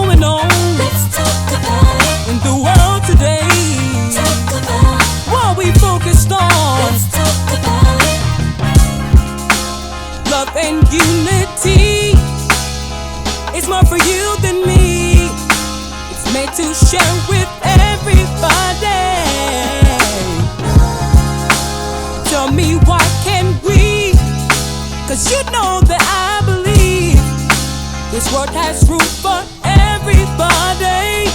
going on? Let's talk about it. In the world today. Talk about what we focused on. Let's talk about it. Love and unity. It's more for you than me. It's made to share with everybody. Tell me why can't we? 'Cause you know that I believe this world has room for everybody.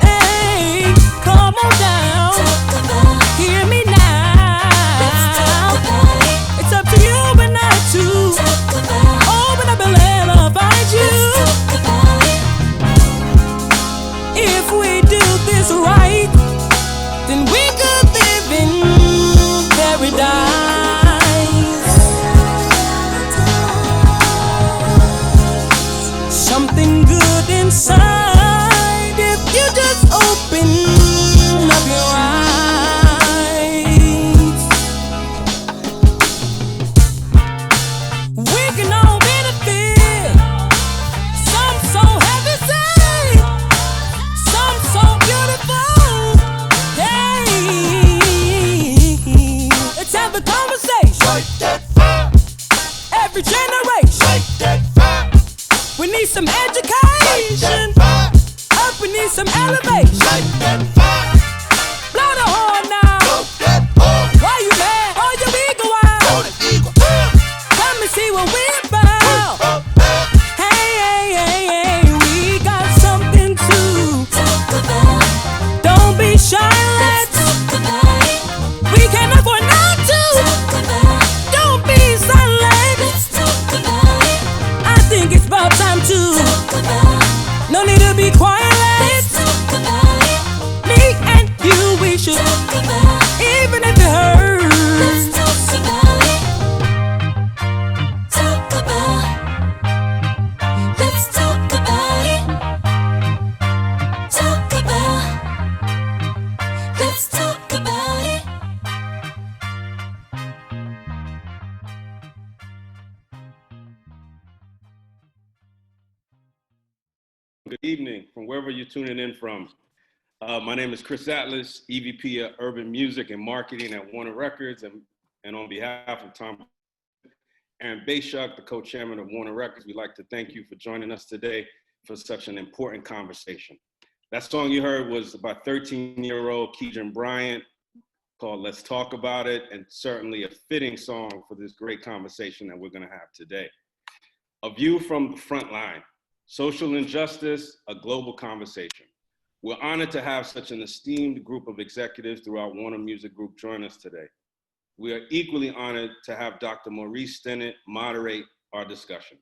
Hey, come on down. Hear me now. It's up to you and I too. Open up and let love find you. If we do this right, then we could live in paradise. Something good inside if you just open up your eyes. We can all benefit. Some so heavy say, some so beautiful. Hey, let's have a conversation. Like that fire. Every generation. Like that fire. We need some education. Up, we need some elevation. Like that fire. Blow the horn now. Blow that horn. Why you mad? Oh, your ego wild. Blow the eagle. Come and see what we're about. Hey, hey, hey, hey, we got something to talk about. Don't be shy, let's talk about it. We can't afford not to talk about. Don't be silent, let's talk about it. I think it's about time to talk about. No need to be quiet, let's talk about it. Me and you, we should talk about. Even if it hurts, let's talk about it. Talk about. Let's talk about it. Talk about. Let's talk about it. Good evening from wherever you're tuning in from. My name is Chris Atlas, EVP of Urban Music and Marketing at Warner Records, and on behalf of Tom and Bayshuk, the co-chairman of Warner Records, we'd like to thank you for joining us today for such an important conversation. That song you heard was by 13-year-old Keegan Bryant called Let's Talk About It, and certainly a fitting song for this great conversation that we're gonna have today. A view from the front line. Social injustice, a global conversation. We're honored to have such an esteemed group of executives throughout Warner Music Group join us today. We are equally honored to have Dr. Maurice Stinnett moderate our discussion.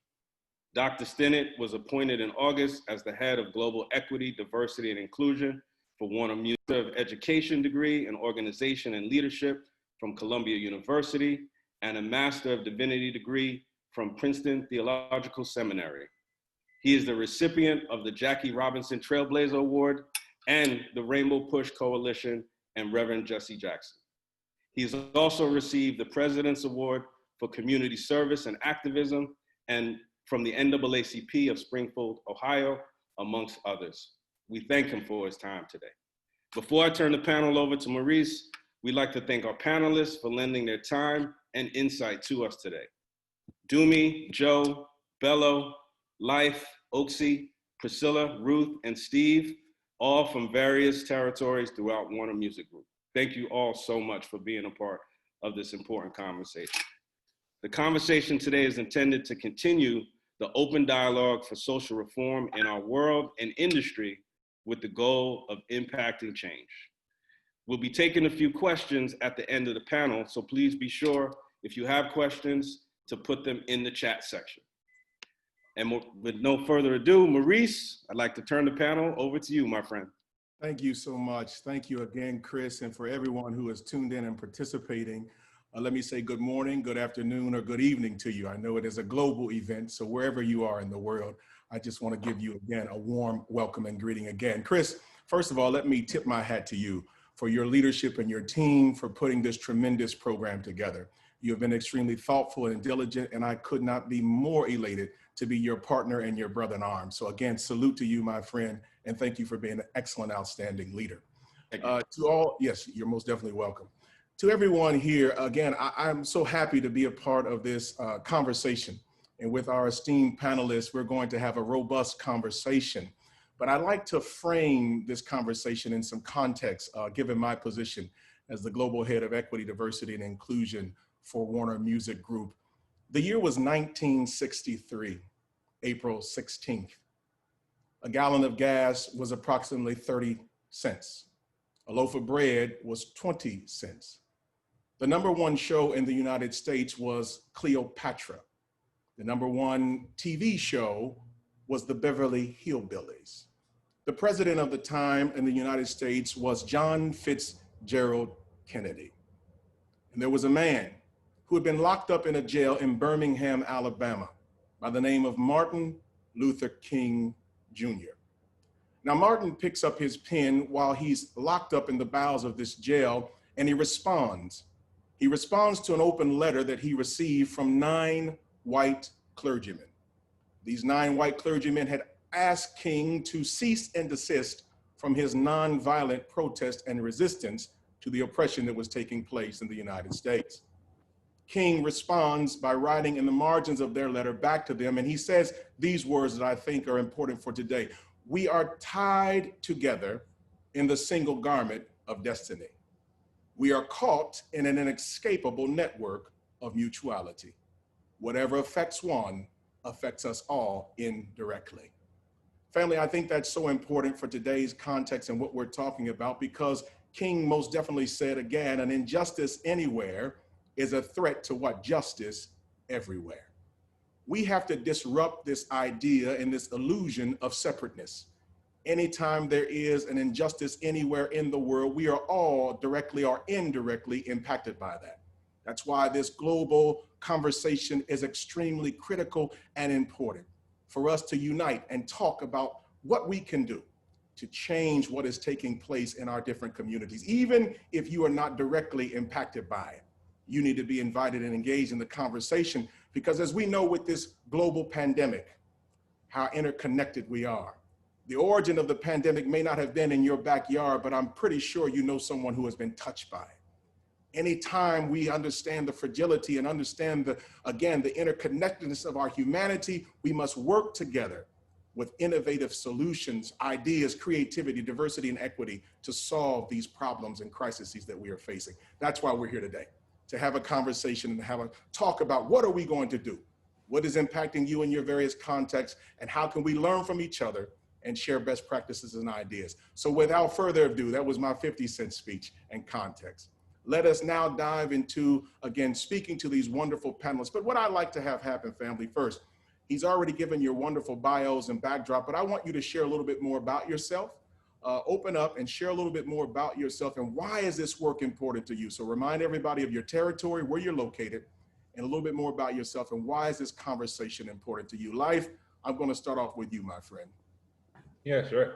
Dr. Stinnett was appointed in August as the head of Global Equity, Diversity, and Inclusion for Warner Music Education degree in Organization and Leadership from Columbia University, and a Master of Divinity degree from Princeton Theological Seminary. He is the recipient of the Jackie Robinson Trailblazer Award and the Rainbow Push Coalition and Reverend Jesse Jackson. He's also received the President's Award for Community Service and Activism and from the NAACP of Springfield, Ohio, amongst others. We thank him for his time today. Before I turn the panel over to Maurice, we'd like to thank our panelists for lending their time and insight to us today. Dumi, Joe, Bello, Life, Oaksy, Priscilla, Ruth, and Steve, all from various territories throughout Warner Music Group. Thank you all so much for being a part of this important conversation. The conversation today is intended to continue the open dialogue for social reform in our world and industry with the goal of impacting change. We'll be taking a few questions at the end of the panel, so please be sure, if you have questions, to put them in the chat section. And with no further ado, Maurice, I'd like to turn the panel over to you, my friend. Thank you so much. Thank you again, Chris, and for everyone who is tuned in and participating. Let me say good morning, good afternoon, or good evening to you. I know it is a global event, so wherever you are in the world, I just want to give you again a warm welcome and greeting again. Chris, first of all, let me tip my hat to you for your leadership and your team for putting this tremendous program together. You have been extremely thoughtful and diligent, and I could not be more elated to be your partner and your brother in arms. So again, salute to you, my friend, and thank you for being an excellent, outstanding leader. To all, yes, you're most definitely welcome. To everyone here, again, I'm so happy to be a part of this conversation. And with our esteemed panelists, we're going to have a robust conversation. But I'd like to frame this conversation in some context, given my position as the Global Head of Equity, Diversity, and Inclusion for Warner Music Group. The year was 1963, April 16th. A gallon of gas was approximately 30 cents. A loaf of bread was 20 cents. The #1 show in the United States was Cleopatra. The #1 TV show was the Beverly Hillbillies. The president of the time in the United States was John Fitzgerald Kennedy. And there was a man who had been locked up in a jail in Birmingham, Alabama, by the name of Martin Luther King Jr. Now, Martin picks up his pen while he's locked up in the bowels of this jail, and he responds. He responds to an open letter that he received from 9 white clergymen. These 9 white clergymen had asked King to cease and desist from his nonviolent protest and resistance to the oppression that was taking place in the United States. King responds by writing in the margins of their letter back to them, and he says these words that I think are important for today. We are tied together in the single garment of destiny. We are caught in an inescapable network of mutuality. Whatever affects one affects us all indirectly. Family, I think that's so important for today's context and what we're talking about, because King most definitely said again, an injustice anywhere is a threat to what? Justice everywhere. We have to disrupt this idea and this illusion of separateness. Anytime there is an injustice anywhere in the world, we are all directly or indirectly impacted by that. That's why this global conversation is extremely critical and important for us to unite and talk about what we can do to change what is taking place in our different communities. Even if you are not directly impacted by it, you need to be invited and engaged in the conversation, because as we know with this global pandemic, how interconnected we are. The origin of the pandemic may not have been in your backyard, but I'm pretty sure you know someone who has been touched by it. Anytime we understand the fragility and understand the interconnectedness of our humanity, we must work together with innovative solutions, ideas, creativity, diversity, and equity to solve these problems and crises that we are facing. That's why we're here today, to have a conversation and have a talk about what are we going to do? What is impacting you in your various contexts, and how can we learn from each other and share best practices and ideas? So without further ado, that was my 50-cent speech and context. Let us now dive into, again, speaking to these wonderful panelists. But what I'd like to have happen, family, first, he's already given your wonderful bios and backdrop, but I want you to share a little bit more about yourself. Open up and share a little bit more about yourself and why is this work important to you? So remind everybody of your territory, where you're located, and a little bit more about yourself and why is this conversation important to you? Life, I'm going to start off with you, my friend. Yeah, sure.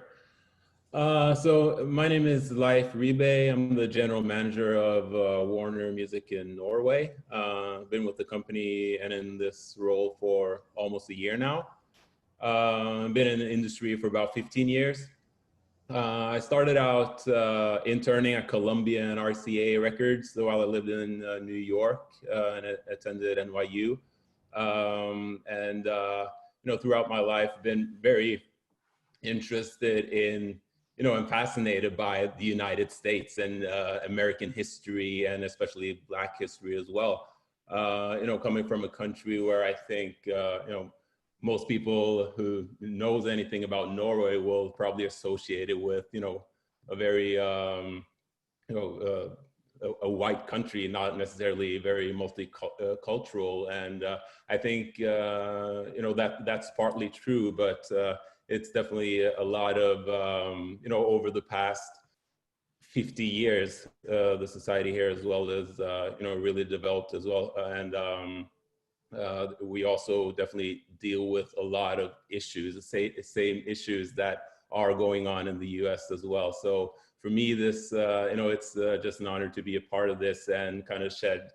So my name is Leif Ribe. I'm the general manager of Warner Music in Norway. I've been with the company and in this role for almost a year now. I've been in the industry for about 15 years. I started out interning at Columbia and RCA Records while I lived in New York and attended NYU. Throughout my life, been very interested in, I'm fascinated by the United States and American history, and especially Black history as well. Coming from a country where I think, most people who knows anything about Norway will probably associate it with, a very, a white country, not necessarily very multicultural. And I think, that's partly true, but it's definitely a lot of, over the past 50 years, the society here as well as, really developed as well. And we also definitely deal with a lot of issues, the same issues that are going on in the US as well. So for me, this, it's just an honor to be a part of this and kind of shed,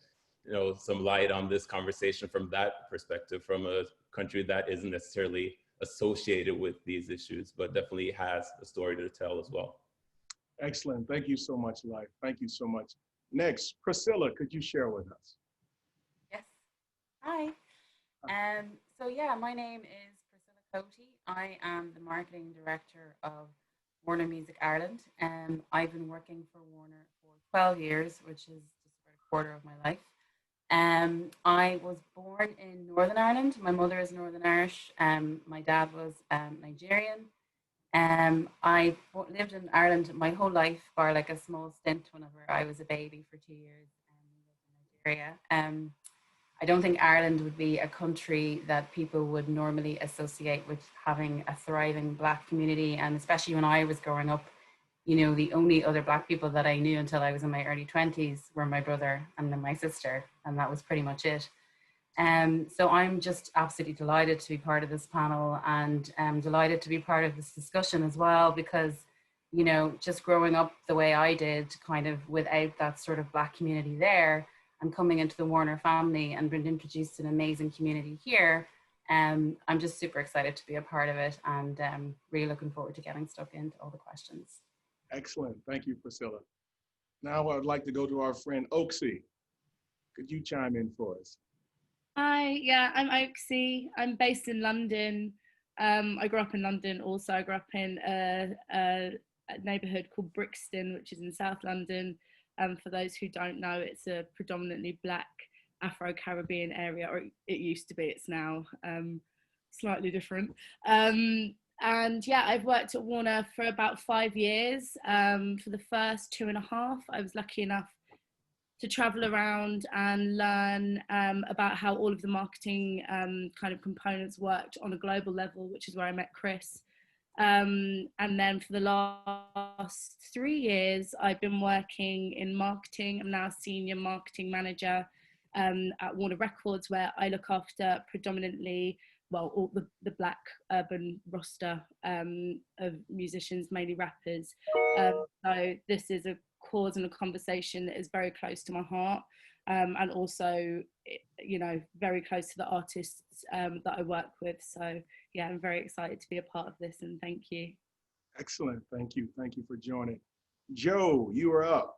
some light on this conversation from that perspective, from a country that isn't necessarily associated with these issues, but definitely has a story to tell as well. Excellent. Thank you so much, Life. Thank you so much. Next, Priscilla, could you share with us? Yes. Hi. So yeah, my name is Priscilla Coty. I am the marketing director of Warner Music Ireland. I've been working for Warner for 12 years, which is just about a quarter of my life. I was born in Northern Ireland. My mother is Northern Irish. My dad was Nigerian. I lived in Ireland my whole life, bar like a small stint whenever I was a baby for 2 years in Nigeria. I don't think Ireland would be a country that people would normally associate with having a thriving Black community. And especially when I was growing up, you know, the only other Black people that I knew until I was in my early 20s were my brother and then my sister. And that was pretty much it. So I'm just absolutely delighted to be part of this panel, and delighted to be part of this discussion as well, because, you know, just growing up the way I did, kind of without that sort of Black community there, and coming into the Warner family and being introduced to an amazing community here, I'm just super excited to be a part of it, and really looking forward to getting stuck into all the questions. Excellent. Thank you, Priscilla. Now I'd like to go to our friend Oaksy. Could you chime in for us? Hi, yeah, I'm Oaksy. I'm based in London. I grew up in London also. I grew up in a neighbourhood called Brixton, which is in South London. For those who don't know, it's a predominantly Black Afro-Caribbean area, or it used to be, it's now slightly different. And yeah, I've worked at Warner for about 5 years. For the first 2.5, I was lucky enough to travel around and learn about how all of the marketing kind of components worked on a global level, which is where I met Chris. And then for the last 3 years, I've been working in marketing. I'm now senior marketing manager at Warner Records, where I look after predominantly, well, all the Black urban roster of musicians, mainly rappers. So this is a cause and a conversation that is very close to my heart, and also, you know, very close to the artists that I work with. So yeah, I'm very excited to be a part of this, and thank you. Excellent. Thank you. Thank you for joining. Joe, you are up.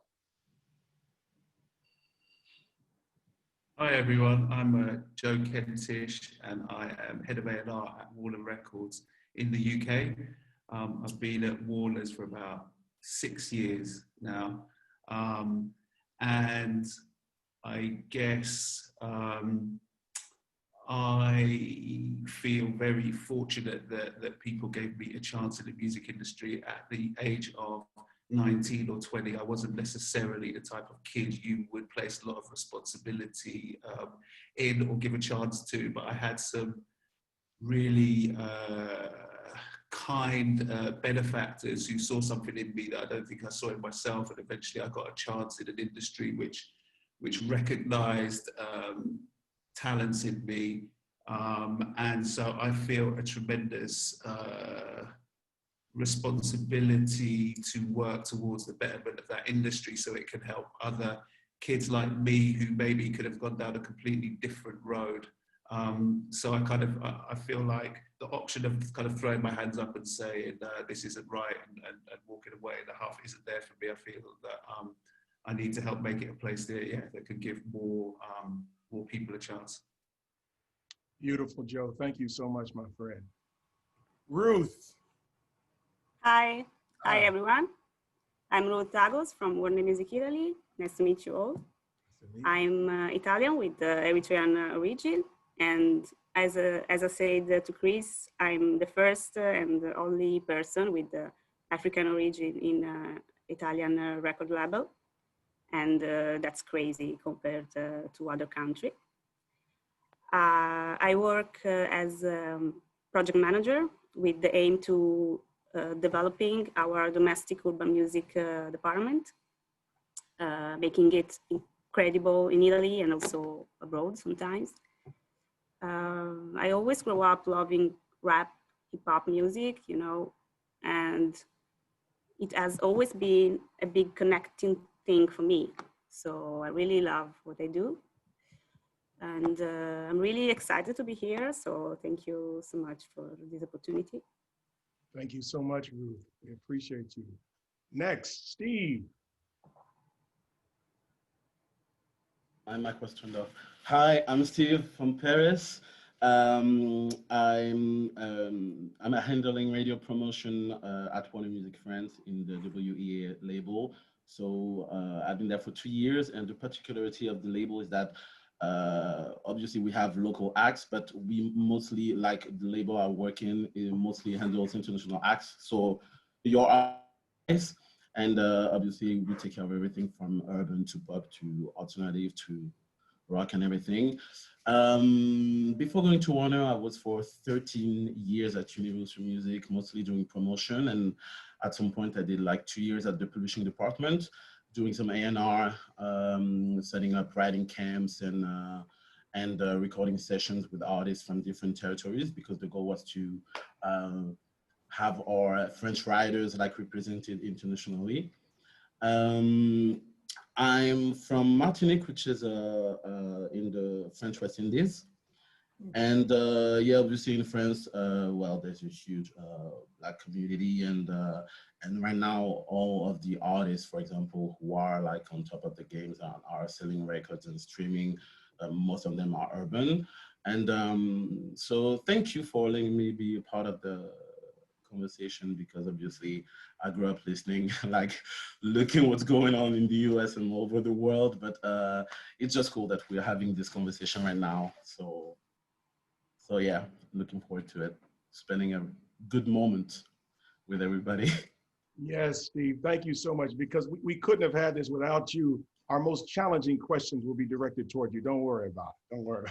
Hi everyone, I'm Joe Kentish, and I am head of A&R at Warner Records in the UK. I've been at Warner's for about 6 years now, and I guess I feel very fortunate that people gave me a chance in the music industry at the age of 19 or 20. I wasn't necessarily the type of kid you would place a lot of responsibility in or give a chance to, but I had some really kind benefactors who saw something in me that I don't think I saw in myself, and eventually I got a chance in an industry which recognized talents in me, and so I feel a tremendous responsibility to work towards the betterment of that industry so it can help other kids like me who maybe could have gone down a completely different road. So I feel like the option of kind of throwing my hands up and saying this isn't right and walking away in the half isn't there for me. I feel that I need to help make it a place that could give more people a chance. Beautiful, Joe. Thank you so much, my friend. Ruth. Hi. Hi, everyone. I'm Ruth Tagos from Warner Music Italy. Nice to meet you all. I'm Italian with Eritrean origin. And as I said to Chris, I'm the first and the only person with African origin in Italian record label. And that's crazy compared to other countries. I work as a project manager with the aim to developing our domestic urban music department, making it incredible in Italy and also abroad sometimes. I always grew up loving rap, hip hop music, you know, and it has always been a big connecting thing for me. So I really love what I do. And I'm really excited to be here. So thank you so much for this opportunity. Thank you so much, Ruth. We appreciate you. Next, Steve. My question though. Hi, I'm Steve from Paris. I'm handling radio promotion at Warner Music France in the WEA label. So I've been there for 2 years, and the particularity of the label is that obviously we have local acts, but we mostly, like the label I work in, it mostly handles international acts. So your eyes, and obviously we take care of everything from urban to pop to alternative to rock and everything. Before going to Warner, I was for 13 years at Universal Music, mostly doing promotion. And at some point I did like 2 years at the publishing department, doing some A&R, setting up writing camps and recording sessions with artists from different territories, because the goal was to have our French writers like represented internationally. I'm from Martinique, which is in the French West Indies. And yeah, obviously in France, well, there's a huge Black community, and right now all of the artists, for example, who are like on top of the games are selling records and streaming. Most of them are urban. And so thank you for letting me be a part of the conversation, because obviously I grew up listening, like looking what's going on in the US and all over the world. But it's just cool that we're having this conversation right now. So yeah, looking forward to it, spending a good moment with everybody. Yes, Steve, thank you so much, because we couldn't have had this without you. Our most challenging questions will be directed toward you. Don't worry about it. Don't worry.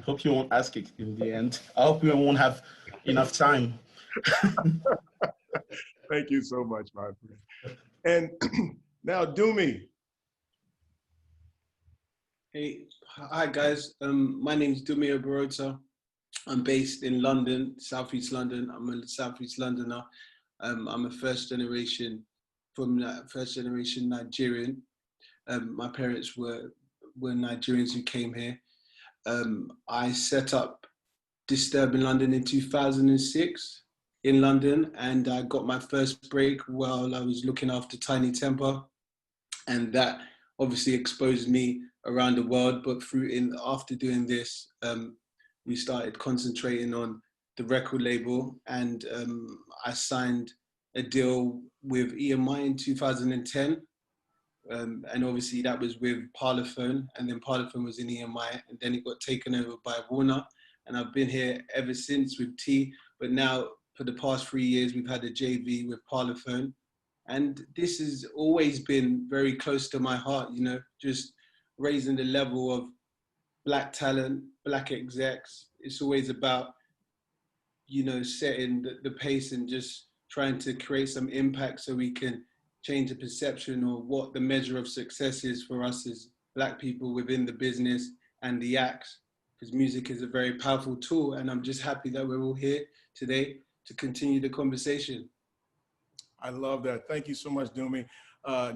Hope you won't ask it in the end. I hope we won't have enough time. Thank you so much, my friend. And now, Dumi. Hey, hi guys. My name is Dumi Oberota. I'm based in London, Southeast London. I'm a Southeast Londoner. I'm a first generation Nigerian. My parents were Nigerians who came here. I set up Disturb in London in 2006 in London, and I got my first break while I was looking after Tiny Temper, and that obviously exposed me around the world. But after doing this, we started concentrating on the record label, and I signed a deal with EMI in 2010. And obviously that was with Parlophone, and then Parlophone was in EMI, and then it got taken over by Warner. And I've been here ever since with T, but now for the past 3 years, we've had a JV with Parlophone. And this has always been very close to my heart, you know, just raising the level of Black talent, Black execs. It's always about, you know, setting the pace and just trying to create some impact so we can change the perception of what the measure of success is for us as Black people within the business and the acts, because music is a very powerful tool. And I'm just happy that we're all here today to continue the conversation. I love that. Thank you so much, Dumi.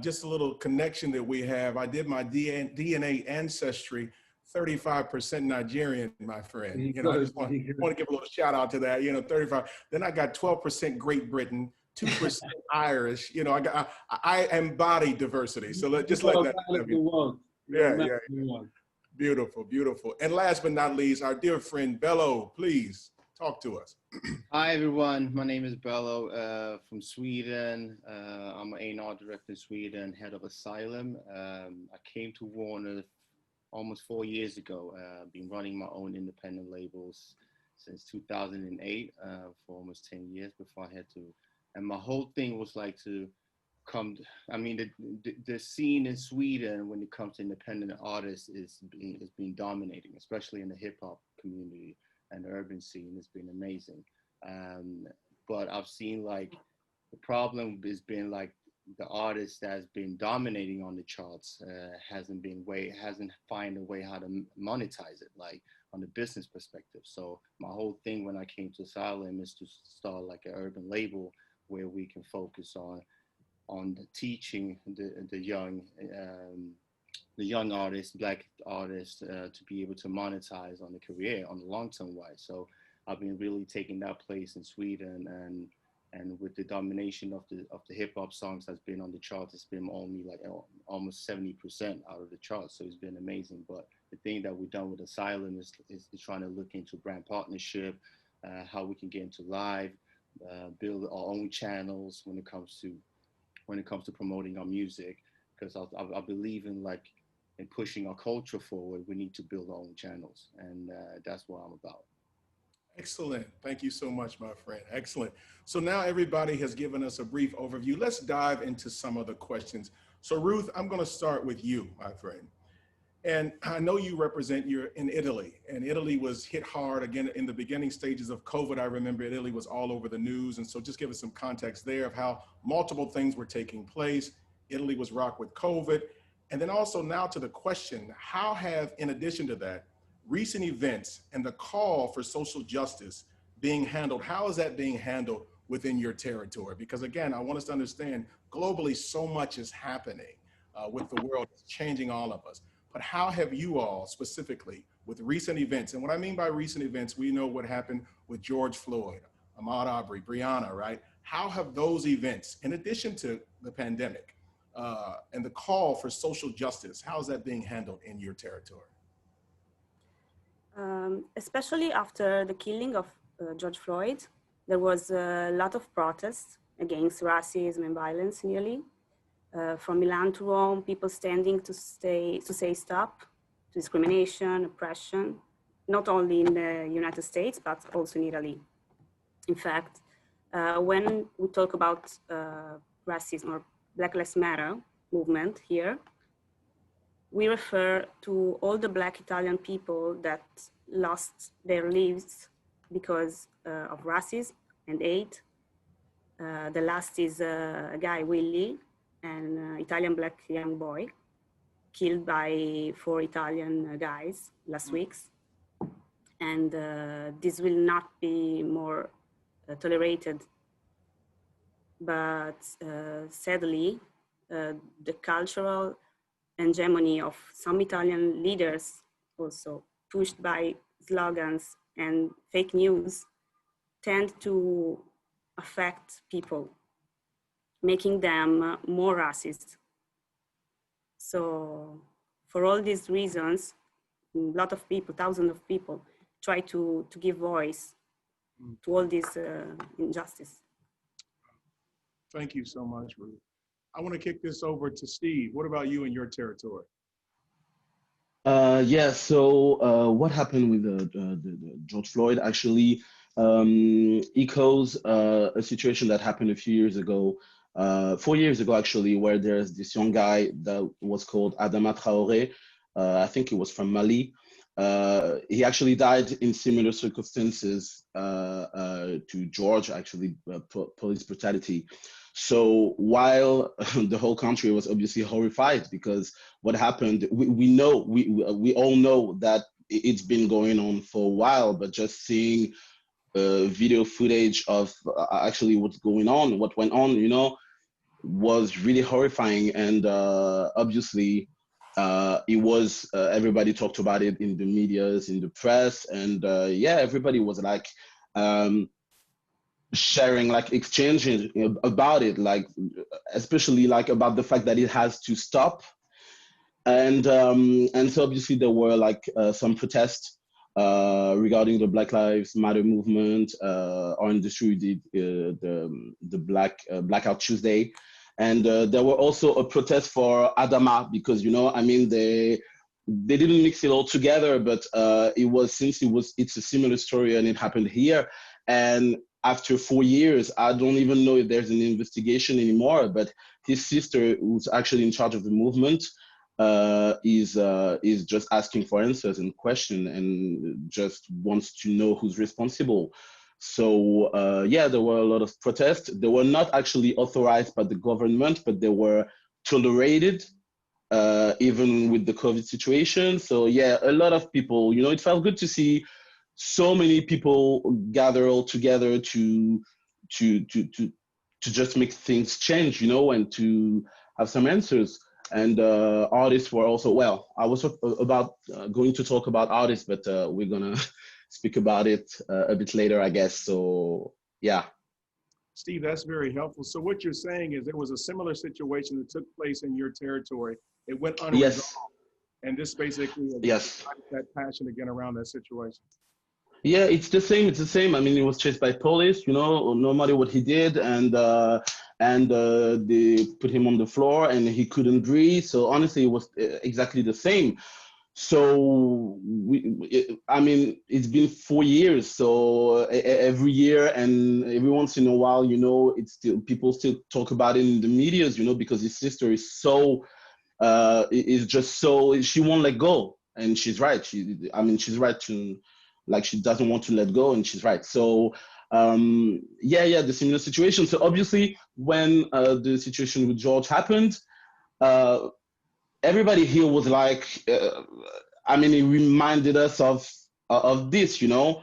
Just a little connection that we have. I did my DNA ancestry, 35% Nigerian, my friend. You know, I just want to give a little shout out to that. You know, 35. Then I got 12% Great Britain, 2% Irish. You know, I embody diversity. So let that. Yeah. Beautiful, beautiful. And last but not least, our dear friend Bello, please talk to us. Hi everyone, my name is Bello from Sweden. I'm an A&R director in Sweden, head of Asylum. I came to Warner almost 4 years ago. I've been running my own independent labels since 2008 for almost 10 years before I had to. And my whole thing was like to come, the scene in Sweden when it comes to independent artists is being dominating, especially in the hip hop community. And the urban scene has been amazing. But I've seen like the problem has been like the artist that's been dominating on the charts hasn't find a way how to monetize it, like on the business perspective. So my whole thing when I came to Asylum is to start like an urban label where we can focus on teaching the young young artists, Black artists, to be able to monetize on the career on the long-term wise. So I've been really taking that place in Sweden, and with the domination of the hip hop songs that's been on the charts, it's been only like almost 70% out of the charts. So it's been amazing. But the thing that we've done with Asylum is trying to look into brand partnership, how we can get into live, build our own channels when it comes to promoting our music. Because I believe in pushing our culture forward, we need to build our own channels, and that's what I'm about. Excellent. Thank you so much, my friend. Excellent. So now everybody has given us a brief overview. Let's dive into some of the questions. So Ruth, I'm going to start with you, my friend. And I know you you're in Italy, and Italy was hit hard again in the beginning stages of COVID. I remember Italy was all over the news. And so just give us some context there of how multiple things were taking place. Italy was rocked with COVID. And then also now to the question, how have, in addition to that, recent events and the call for social justice being handled, how is that being handled within your territory? Because again, I want us to understand globally so much is happening with the world, it's changing all of us. But how have you all specifically with recent events? And what I mean by recent events, we know what happened with George Floyd, Ahmaud Arbery, Breonna, right? How have those events, in addition to the pandemic and the call for social justice, how is that being handled in your territory? Especially after the killing of George Floyd, there was a lot of protests against racism and violence in Italy. From Milan to Rome, people standing to say stop to discrimination, oppression, not only in the United States, but also in Italy. In fact, when we talk about racism or Black Lives Matter movement here, we refer to all the Black Italian people that lost their lives because of racism and hate. The last is a guy, Willie, an Italian Black young boy, killed by 4 Italian guys last week. And this will not be more tolerated. But sadly, the cultural hegemony of some Italian leaders, also pushed by slogans and fake news, tend to affect people, making them more racist. So for all these reasons, a lot of people, thousands of people, try to give voice to all this injustice. Thank you so much, Ruth. I want to kick this over to Steve. What about you in your territory? Yeah, so what happened with the George Floyd actually echoes a situation that happened a few years ago, 4 years ago actually, where there's this young guy that was called Adama Traoré. I think he was from Mali. He actually died in similar circumstances to George, actually, police brutality. So while the whole country was obviously horrified because what happened, we all know that it's been going on for a while, but just seeing video footage of actually what's going on, what went on, you know, was really horrifying. And obviously it was, everybody talked about it in the medias, in the press, and yeah, everybody was like, sharing, like exchanging about it, like especially like about the fact that it has to stop. And so obviously there were like some protests regarding the Black Lives Matter movement. Our industry did the Blackout Tuesday, and there were also a protest for Adama because, you know, I mean, they didn't mix it all together, but it's a similar story and it happened here. And after 4 years, I don't even know if there's an investigation anymore, but his sister, who's actually in charge of the movement, is just asking for answers and question and just wants to know who's responsible. So yeah, there were a lot of protests. They were not actually authorized by the government, but they were tolerated, even with the COVID situation. So yeah, a lot of people, you know, it felt good to see so many people gather all together to just make things change, you know, and to have some answers. and artists were also, well, I was about going to talk about artists, but we're gonna speak about it a bit later, I guess. So yeah. Steve, that's very helpful. So what you're saying is there was a similar situation that took place in your territory. It went unresolved. Yes. And this basically Yes. that passion again around that situation. Yeah, it's the same. It's the same. I mean, he was chased by police, you know, no matter what he did, and they put him on the floor, and he couldn't breathe. So honestly, it was exactly the same. So I mean, it's been 4 years. So every year and every once in a while, you know, it's still people still talk about it in the medias, you know, because his sister is so is just so she won't let go, and she's right. She's right to, like, she doesn't want to let go, and she's right. So yeah, the similar situation. So obviously, when the situation with George happened, everybody here was like, I mean, it reminded us of this, you know,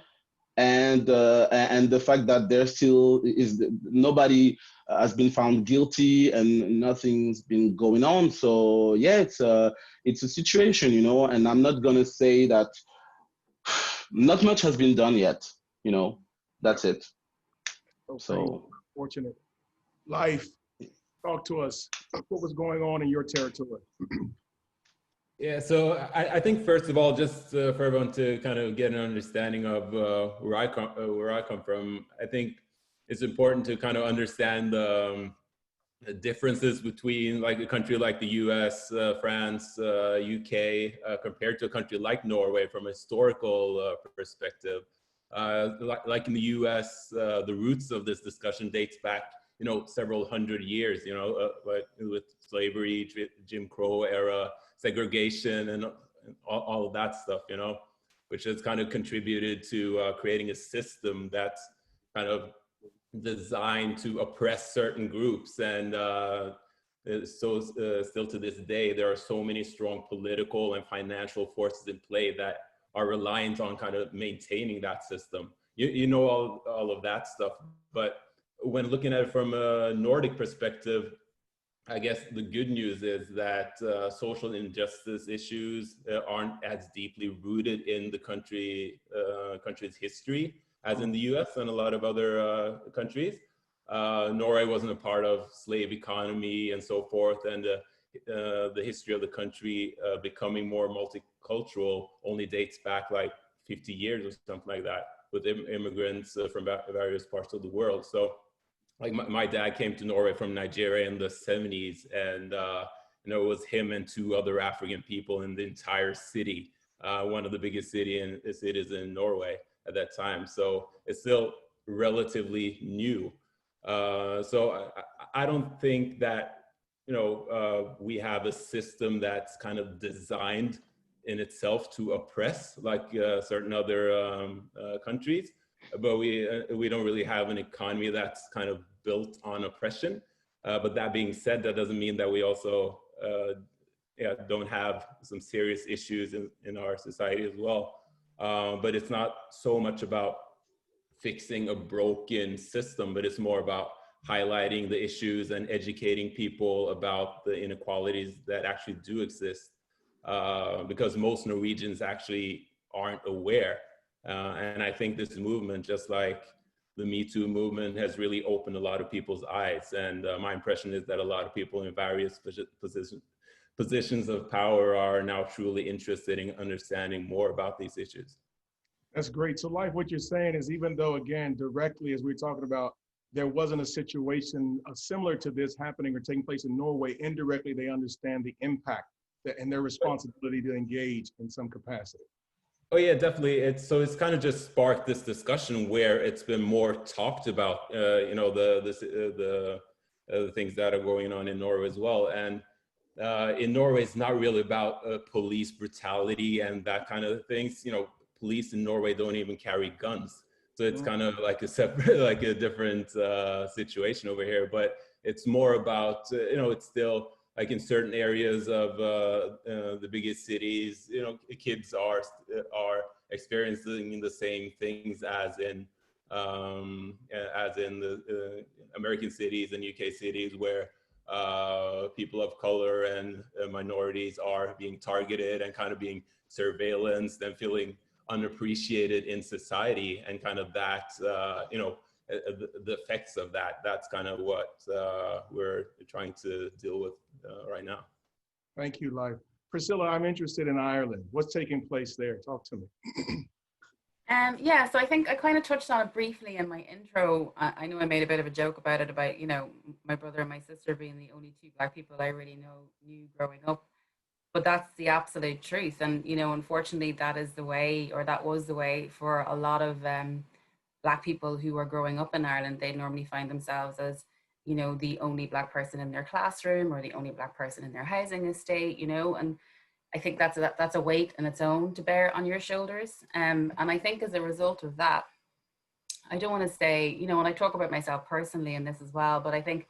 and the fact that there still is nobody has been found guilty and nothing's been going on. So yeah, it's a situation, you know, and I'm not gonna say that not much has been done yet, you know. That's it. So Fortunate. Life, talk to us. What was going on in your territory? Yeah, so I think first of all, just for everyone to kind of get an understanding of where I come from, I think it's important to kind of understand the differences between like a country like the US, France, UK, compared to a country like Norway from a historical perspective. Like in the US, the roots of this discussion dates back, you know, several hundred years, you know, like with slavery, Jim Crow era, segregation, and all of that stuff, you know, which has kind of contributed to creating a system that's kind of designed to oppress certain groups. And still to this day, there are so many strong political and financial forces in play that are reliant on kind of maintaining that system. You know, all of that stuff. But when looking at it from a Nordic perspective, I guess the good news is that social injustice issues aren't as deeply rooted in the country's history as in the US and a lot of other countries. Norway wasn't a part of slave economy and so forth, and the history of the country becoming more multicultural only dates back like 50 years or something like that, with immigrants from various parts of the world. So like my dad came to Norway from Nigeria in the 70s, and you know, it was him and two other African people in the entire city, one of the biggest cities in Norway at that time. So it's still relatively new. So I don't think that, you know, we have a system that's kind of designed in itself to oppress like certain other countries. But we don't really have an economy that's kind of built on oppression. But that being said, that doesn't mean that we also don't have some serious issues in our society as well. But it's not so much about fixing a broken system, but it's more about highlighting the issues and educating people about the inequalities that actually do exist. Because most Norwegians actually aren't aware. And I think this movement, just like the Me Too movement, has really opened a lot of people's eyes. And my impression is that a lot of people in various positions of power are now truly interested in understanding more about these issues. That's great. So Life, what you're saying is, even though, again, directly, as we're talking about, there wasn't a situation similar to this happening or taking place in Norway, indirectly, they understand the impact and their responsibility to engage in some capacity. Oh yeah, definitely. It's kind of just sparked this discussion where it's been more talked about, you know, the things that are going on in Norway as well. And in Norway, it's not really about police brutality and that kind of things. You know, police in Norway don't even carry guns. So it's kind of like a separate, like a different situation over here. But it's more about, you know, it's still like in certain areas of the biggest cities, you know, kids are experiencing the same things as in the American cities and UK cities, where people of color and minorities are being targeted and kind of being surveillanced and feeling unappreciated in society, and kind of that, you know, the effects of that. That's kind of what we're trying to deal with right now. Thank you, Life. Priscilla, I'm interested in Ireland. What's taking place there? Talk to me. Yeah, so I think I kind of touched on it briefly in my intro. I know I made a bit of a joke about it, about, you know, my brother and my sister being the only two Black people I really knew growing up. But that's the absolute truth. And, you know, unfortunately, that is the way, or that was the way for a lot of Black people who are growing up in Ireland. They normally find themselves as, you know, the only Black person in their classroom or the only Black person in their housing estate, you know, and I think that's a weight in its own to bear on your shoulders. And I think as a result of that, I don't want to say, you know, when I talk about myself personally in this as well, but I think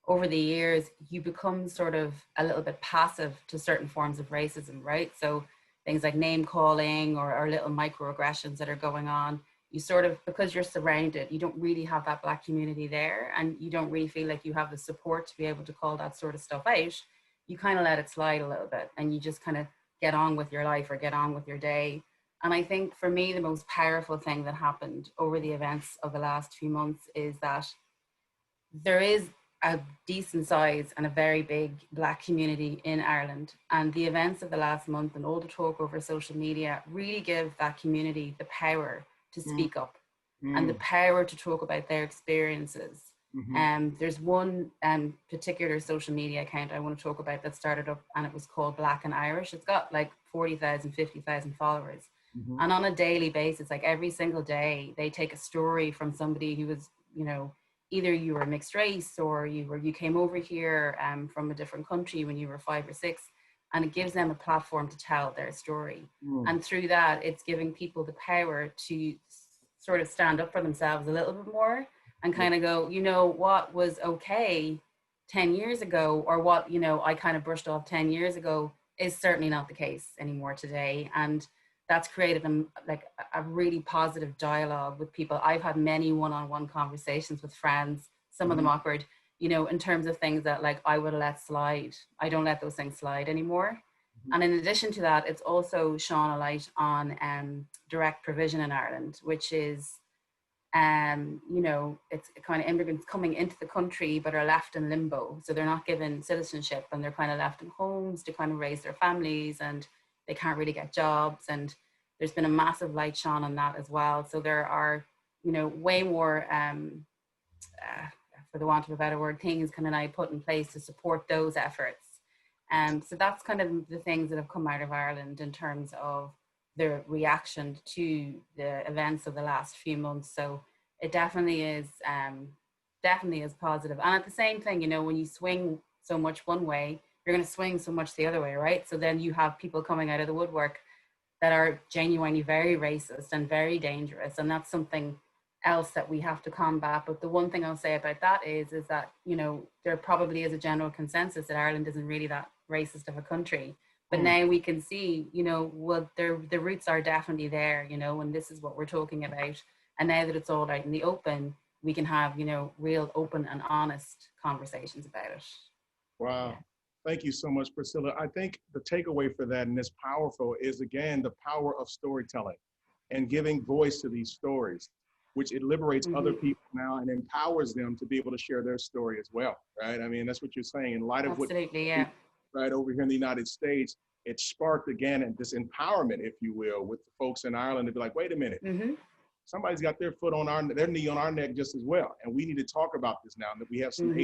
over the years, you become sort of a little bit passive to certain forms of racism, right? So things like name calling or little microaggressions that are going on, you sort of, because you're surrounded, you don't really have that Black community there, and you don't really feel like you have the support to be able to call that sort of stuff out. You kind of let it slide a little bit, and you just kind of get on with your life or get on with your day. And I think for me, the most powerful thing that happened over the events of the last few months is that there is a decent size and a very big Black community in Ireland. And the events of the last month and all the talk over social media really give that community the power to speak up and the power to talk about their experiences. There's one particular social media account I want to talk about that started up, and it was called Black and Irish. It's got like 40,000, 50,000 followers. And on a daily basis, like every single day, they take a story from somebody who was, you know, either you were mixed race or you came over here from a different country when you were 5 or 6, and it gives them a platform to tell their story. And through that, it's giving people the power to sort of stand up for themselves a little bit more and kind of go, you know, what was okay 10 years ago, or what, you know, I kind of brushed off 10 years ago is certainly not the case anymore today. And that's created a really positive dialogue with people. I've had many one-on-one conversations with friends, some of them awkward, you know, in terms of things that like I would have let slide. I don't let those things slide anymore. And in addition to that, it's also shone a light on direct provision in Ireland, which is, you know, it's kind of immigrants coming into the country but are left in limbo. So they're not given citizenship, and they're kind of left in homes to kind of raise their families, and they can't really get jobs. And there's been a massive light shone on that as well. So there are, you know, way more, for the want of a better word, things kind of now put in place to support those efforts. So that's kind of the things that have come out of Ireland in terms of the reaction to the events of the last few months. So it definitely is positive. And at the same thing, you know, when you swing so much one way, you're going to swing so much the other way, right? So then you have people coming out of the woodwork that are genuinely very racist and very dangerous. And that's something else that we have to combat. But the one thing I'll say about that is that, you know, there probably is a general consensus that Ireland isn't really that racist of a country. But now we can see, you know, well, the roots are definitely there, you know, and this is what we're talking about. And now that it's all out in the open, we can have, you know, real open and honest conversations about it. Wow. Yeah. Thank you so much, Priscilla. I think the takeaway for that, and it's powerful, is again, the power of storytelling and giving voice to these stories, which it liberates other people now and empowers them to be able to share their story as well, right? I mean, that's what you're saying. In light of right over here in the United States, it sparked again and this empowerment, if you will, with the folks in Ireland to be like, wait a minute, somebody's got their foot on their knee on our neck just as well. And we need to talk about this now that we have some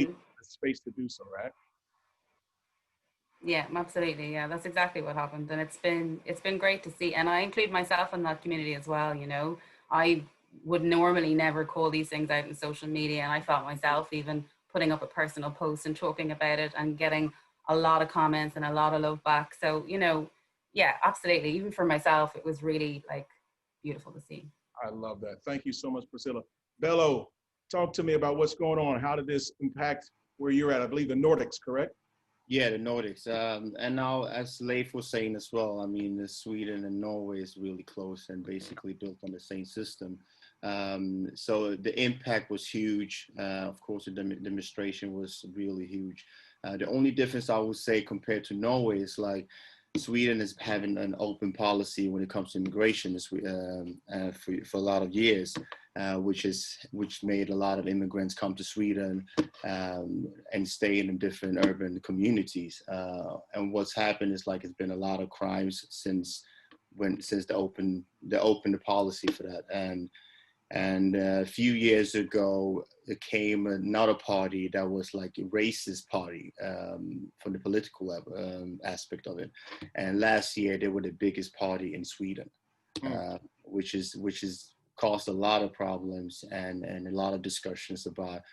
space to do so, right? Yeah, absolutely. Yeah, that's exactly what happened. And it's been great to see. And I include myself in that community as well. You know, I would normally never call these things out in social media. And I felt myself even putting up a personal post and talking about it and getting a lot of comments and a lot of love back. So, you know, yeah, absolutely. Even for myself, it was really like beautiful to see. I love that. Thank you so much, Priscilla. Bello, talk to me about what's going on. How did this impact where you're at? I believe the Nordics, correct? Yeah, the Nordics. And now, as Leif was saying as well, I mean, Sweden and Norway is really close and basically built on the same system. So the impact was huge. Of course, the demonstration was really huge. The only difference I would say compared to Norway is like Sweden is having an open policy when it comes to immigration for a lot of years, which made a lot of immigrants come to Sweden and stay in different urban communities. And what's happened is like it's been a lot of crimes since they opened the policy for that. And a few years ago, it came another party that was like a racist party from the political level, aspect of it. And last year, they were the biggest party in Sweden, which is caused a lot of problems and a lot of discussions about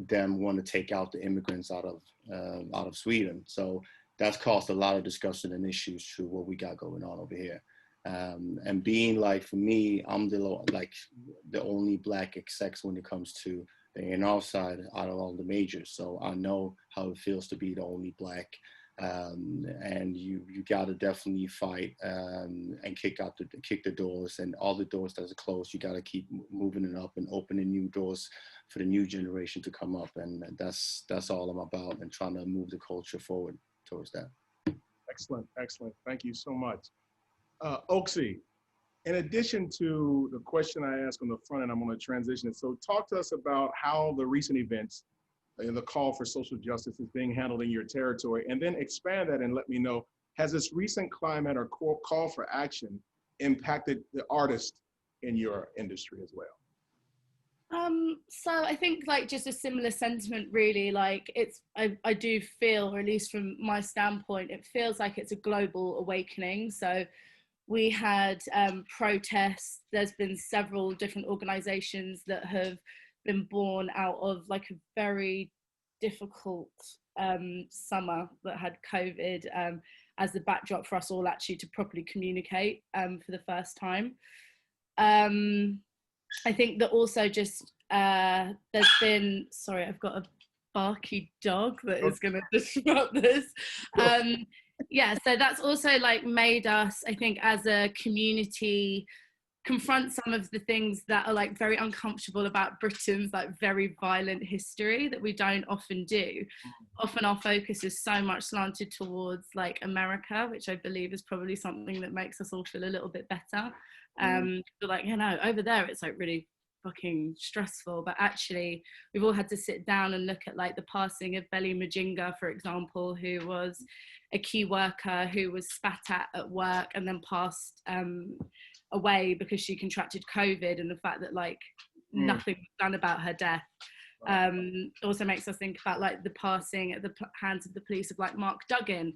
them want to take out the immigrants out of Sweden. So that's caused a lot of discussion and issues through what we got going on over here. And being like, for me, I'm the only black exec when it comes to the A&R side out of all the majors. So I know how it feels to be the only black. And you gotta definitely fight and kick the doors, and all the doors that are closed, you gotta keep moving it up and opening new doors for the new generation to come up. And that's all I'm about, and trying to move the culture forward towards that. Excellent, excellent. Thank you so much. Oaksy, in addition to the question I asked on the front end, I'm going to transition it. So talk to us about how the recent events and the call for social justice is being handled in your territory, and then expand that and let me know, has this recent climate or call for action impacted the artists in your industry as well? So I think like just a similar sentiment really, like I do feel, or at least from my standpoint, it feels like it's a global awakening. So we had protests, there's been several different organizations that have been born out of like a very difficult summer that had COVID as the backdrop for us all actually to properly communicate for the first time. I think that also just there's been, sorry, I've got a barky dog that is going to disrupt this. Yeah, so that's also like made us, I think, as a community, confront some of the things that are like very uncomfortable about Britain's like very violent history that we don't often do. Often our focus is so much slanted towards like America, which I believe is probably something that makes us all feel a little bit better. But like, you know, over there it's like really fucking stressful, but actually we've all had to sit down and look at like the passing of Belly Majinga, for example, who was a key worker who was spat at work and then passed away because she contracted COVID, and the fact that like nothing was done about her death. Also makes us think about like the passing at the hands of the police of like Mark Duggan.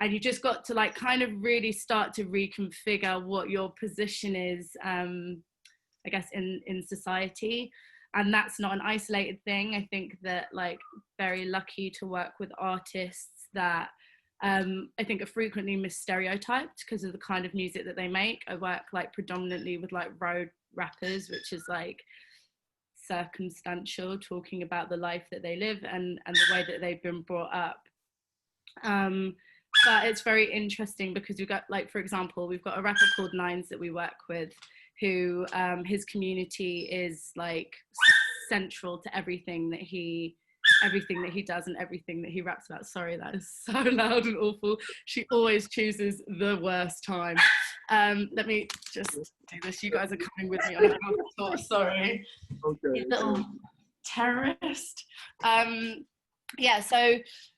And you just got to like kind of really start to reconfigure what your position is, I guess, in society. And that's not an isolated thing. I think that like very lucky to work with artists that I think are frequently misstereotyped because of the kind of music that they make. I work like predominantly with like road rappers, which is like circumstantial, talking about the life that they live and the way that they've been brought up. But it's very interesting because we've got like, for example, we've got a rapper called Nines that we work with, who his community is like central to everything that he does and everything that he raps about. Sorry, that is so loud and awful. She always chooses the worst time. Let me just do this. You guys are coming with me on a house tour. Sorry. Okay. You little terrorist. Yeah, so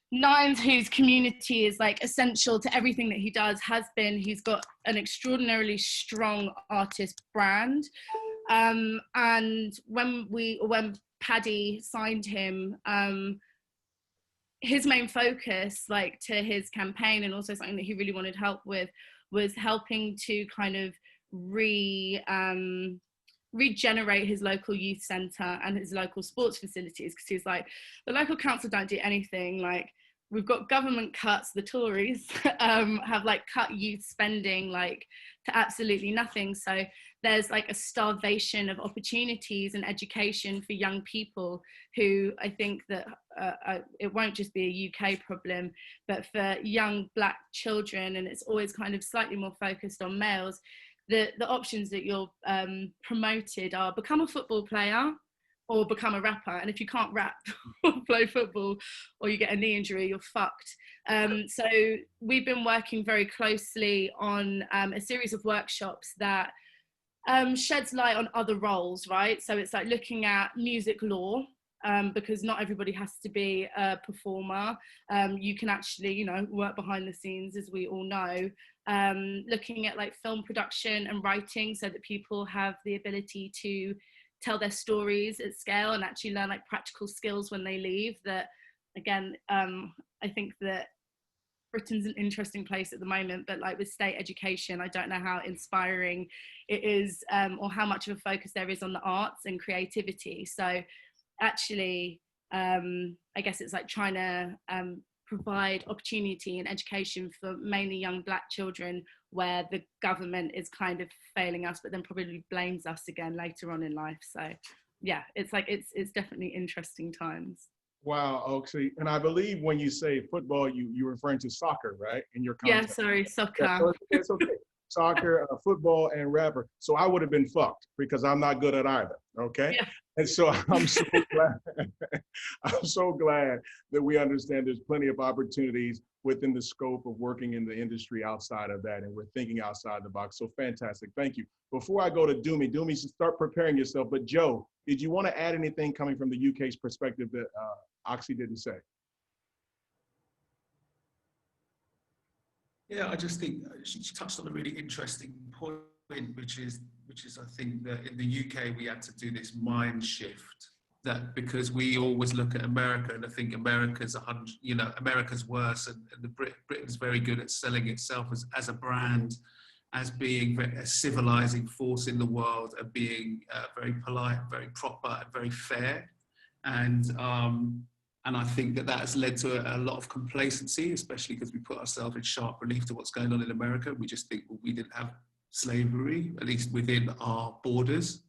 Nines, whose community is like essential to everything that he does, he's got an extraordinarily strong artist brand. And when Paddy signed him, his main focus, like to his campaign, and also something that he really wanted help with, was helping to kind of regenerate his local youth centre and his local sports facilities, because he's like, the local council don't do anything. Like, we've got government cuts, the Tories have like cut youth spending like to absolutely nothing. So there's like a starvation of opportunities and education for young people who, I think that it won't just be a UK problem, but for young Black children, and it's always kind of slightly more focused on males, the options that you're promoted are become a football player or become a rapper. And if you can't rap or play football, or you get a knee injury, you're fucked. So we've been working very closely on a series of workshops that sheds light on other roles, right? So it's like looking at music law, because not everybody has to be a performer. You can actually, you know, work behind the scenes, as we all know. Looking at like film production and writing, so that people have the ability to tell their stories at scale and actually learn like practical skills when they leave. That, again, I think that Britain's an interesting place at the moment, but like with state education, I don't know how inspiring it is, or how much of a focus there is on the arts and creativity. So actually, I guess it's like trying to provide opportunity and education for mainly young Black children, where the government is kind of failing us, but then probably blames us again later on in life. So yeah, it's like, it's definitely interesting times. Wow, Oaksy. And I believe when you say football, you're referring to soccer, right? In your context. Yeah, sorry, soccer. Yeah, so it's okay. Soccer, football, and rapper. So I would have been fucked because I'm not good at either. Okay. Yeah. And so I'm so glad. I'm so glad that we understand there's plenty of opportunities within the scope of working in the industry outside of that, and we're thinking outside the box. So fantastic. Thank you. Before I go to Doomy, should start preparing yourself. But Joe, did you want to add anything coming from the UK's perspective that Oxy didn't say? Yeah, I just think she touched on a really interesting point, which is I think that in the UK we had to do this mind shift, that because we always look at America and I think America's America's worse, and Britain's very good at selling itself as a brand, as being a civilizing force in the world, and being very polite, very proper, and very fair, and I think that has led to a lot of complacency, especially because we put ourselves in sharp relief to what's going on in America. We just think, well, we didn't have slavery, at least within our borders.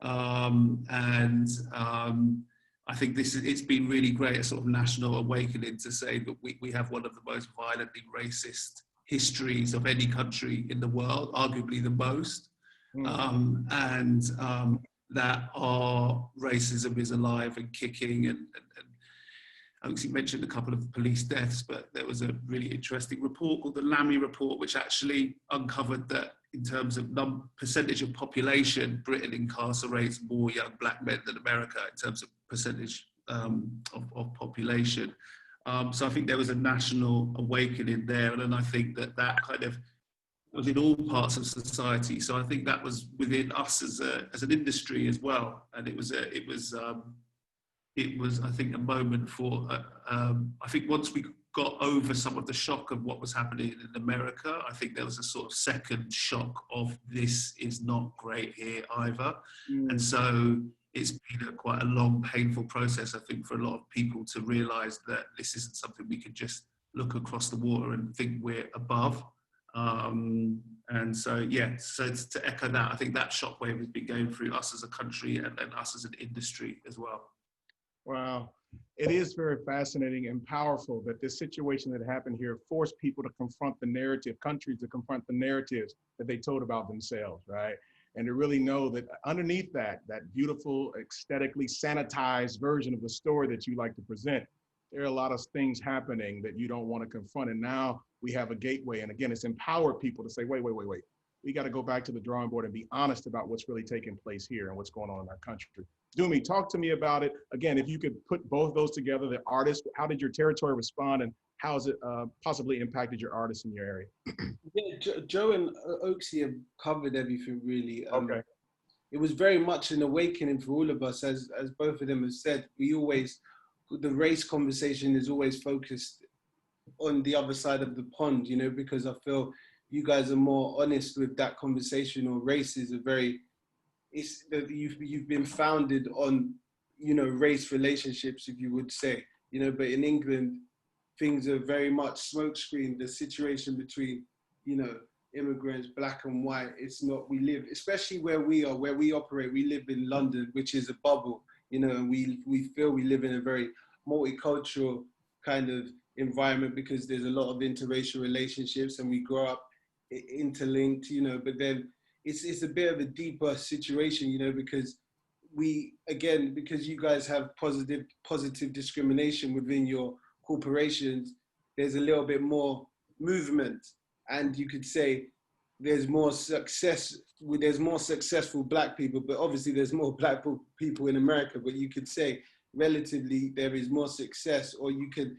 I think it's been really great, a sort of national awakening to say that we have one of the most violently racist histories of any country in the world, arguably the most. That our racism is alive and kicking, and Oaksy mentioned a couple of police deaths, but there was a really interesting report called the Lammy Report, which actually uncovered that in terms of percentage of population, Britain incarcerates more young Black men than America in terms of percentage of population. So I think there was a national awakening there, and I think that kind of was in all parts of society. So I think that was within us as an industry as well, and it was I think a moment for I think once we got over some of the shock of what was happening in America, I think there was a sort of second shock of this is not great here either. And so it's been quite a long, painful process, I think, for a lot of people to realize that this isn't something we can just look across the water and think we're above. And so, yeah, so to echo that, I think that shockwave has been going through us as a country and us as an industry as well. Wow. It is very fascinating and powerful that this situation that happened here forced people to confront the narrative, countries to confront the narratives that they told about themselves, right? And to really know that underneath that beautiful, aesthetically sanitized version of the story that you like to present, there are a lot of things happening that you don't want to confront. And now we have a gateway. And again, it's empowered people to say, wait. We got to go back to the drawing board and be honest about what's really taking place here and what's going on in our country. Doomy, talk to me about it. Again, if you could put both those together, the artists, how did your territory respond, and how has it possibly impacted your artists in your area? Yeah, Joe and Oaksy have covered everything really. Okay. It was very much an awakening for all of us, as both of them have said. The race conversation is always focused on the other side of the pond, you know, because I feel you guys are more honest with that conversation. Or race is you've been founded on, you know, race relationships, if you would say, you know, but in England, things are very much smokescreen. The situation between, you know, immigrants, Black and white, it's not, we live, especially where we operate, we live in London, which is a bubble, you know, and we feel we live in a very multicultural kind of environment because there's a lot of interracial relationships and we grow up interlinked, you know, but then it's a bit of a deeper situation, you know, because because you guys have positive discrimination within your corporations, there's a little bit more movement, and you could say there's more successful Black people, but obviously there's more Black people in America, but you could say relatively there is more success, or you can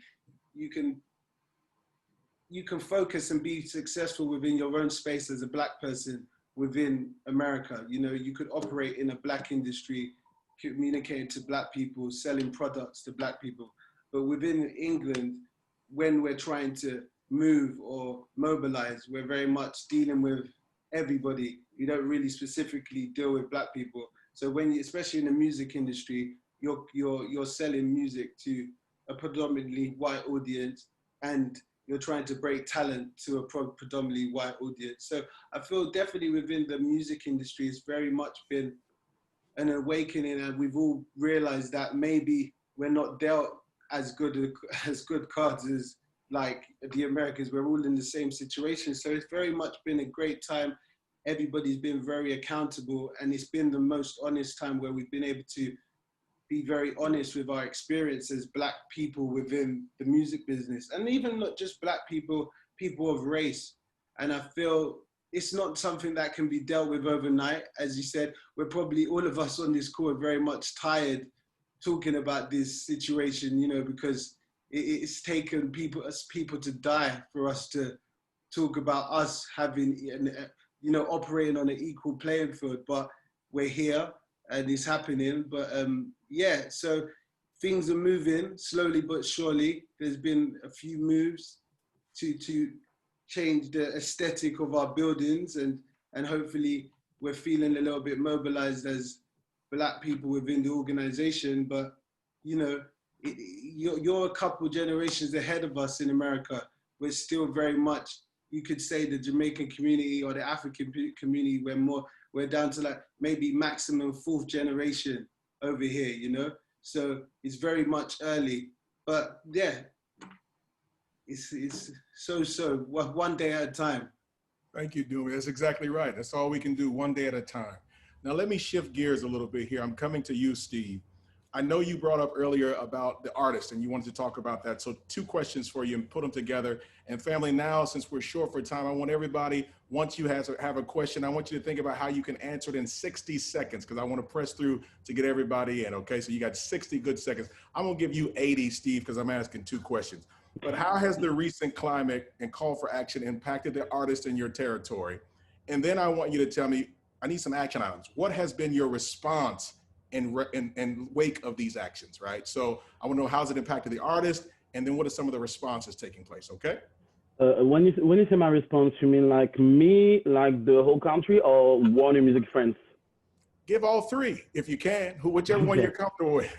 focus and be successful within your own space as a Black person within America. You know, you could operate in a Black industry, communicating to Black people, selling products to Black people. But within England, when we're trying to move or mobilize, we're very much dealing with everybody. You don't really specifically deal with Black people. So when you, especially in the music industry, you're selling music to a predominantly white audience, and you're trying to break talent to a predominantly white audience. So I feel definitely within the music industry, it's very much been an awakening, and we've all realized that maybe we're not dealt as good cards as like the Americans. We're all in the same situation. So it's very much been a great time. Everybody's been very accountable, and it's been the most honest time where we've been able to be very honest with our experience as Black people within the music business, and even not just Black people, people of race. And I feel it's not something that can be dealt with overnight. As you said, we're probably, all of us on this call are very much tired talking about this situation, you know, because it's taken us people to die for us to talk about us having, you know, operating on an equal playing field. But we're here and it's happening. But yeah, so things are moving slowly but surely. There's been a few moves to change the aesthetic of our buildings, and hopefully we're feeling a little bit mobilized as Black people within the organization. But you know, you're a couple generations ahead of us in America. We're still very much, you could say, the Jamaican community or the African community, we're down to like maybe maximum 4th generation over here, you know? So it's very much early, but yeah, it's so one day at a time. Thank you, Dumi. That's exactly right. That's all we can do, one day at a time. Now let me shift gears a little bit here. I'm coming to you, Steve. I know you brought up earlier about the artist and you wanted to talk about that. So 2 questions for you and put them together. And family, now, since we're short for time, I want everybody, once you have a question, I want you to think about how you can answer it in 60 seconds, because I want to press through to get everybody in, okay? So you got 60 good seconds. I'm gonna give you 80, Steve, because I'm asking 2 questions. But how has the recent climate and call for action impacted the artists in your territory? And then I want you to tell me, I need some action items. What has been your response in wake of these actions, right? So I want to know, how's it impacted the artist, and then what are some of the responses taking place, okay? When you say my response, you mean like me, like the whole country, or Warner Music friends? Give all 3 if you can, whichever one you're comfortable with.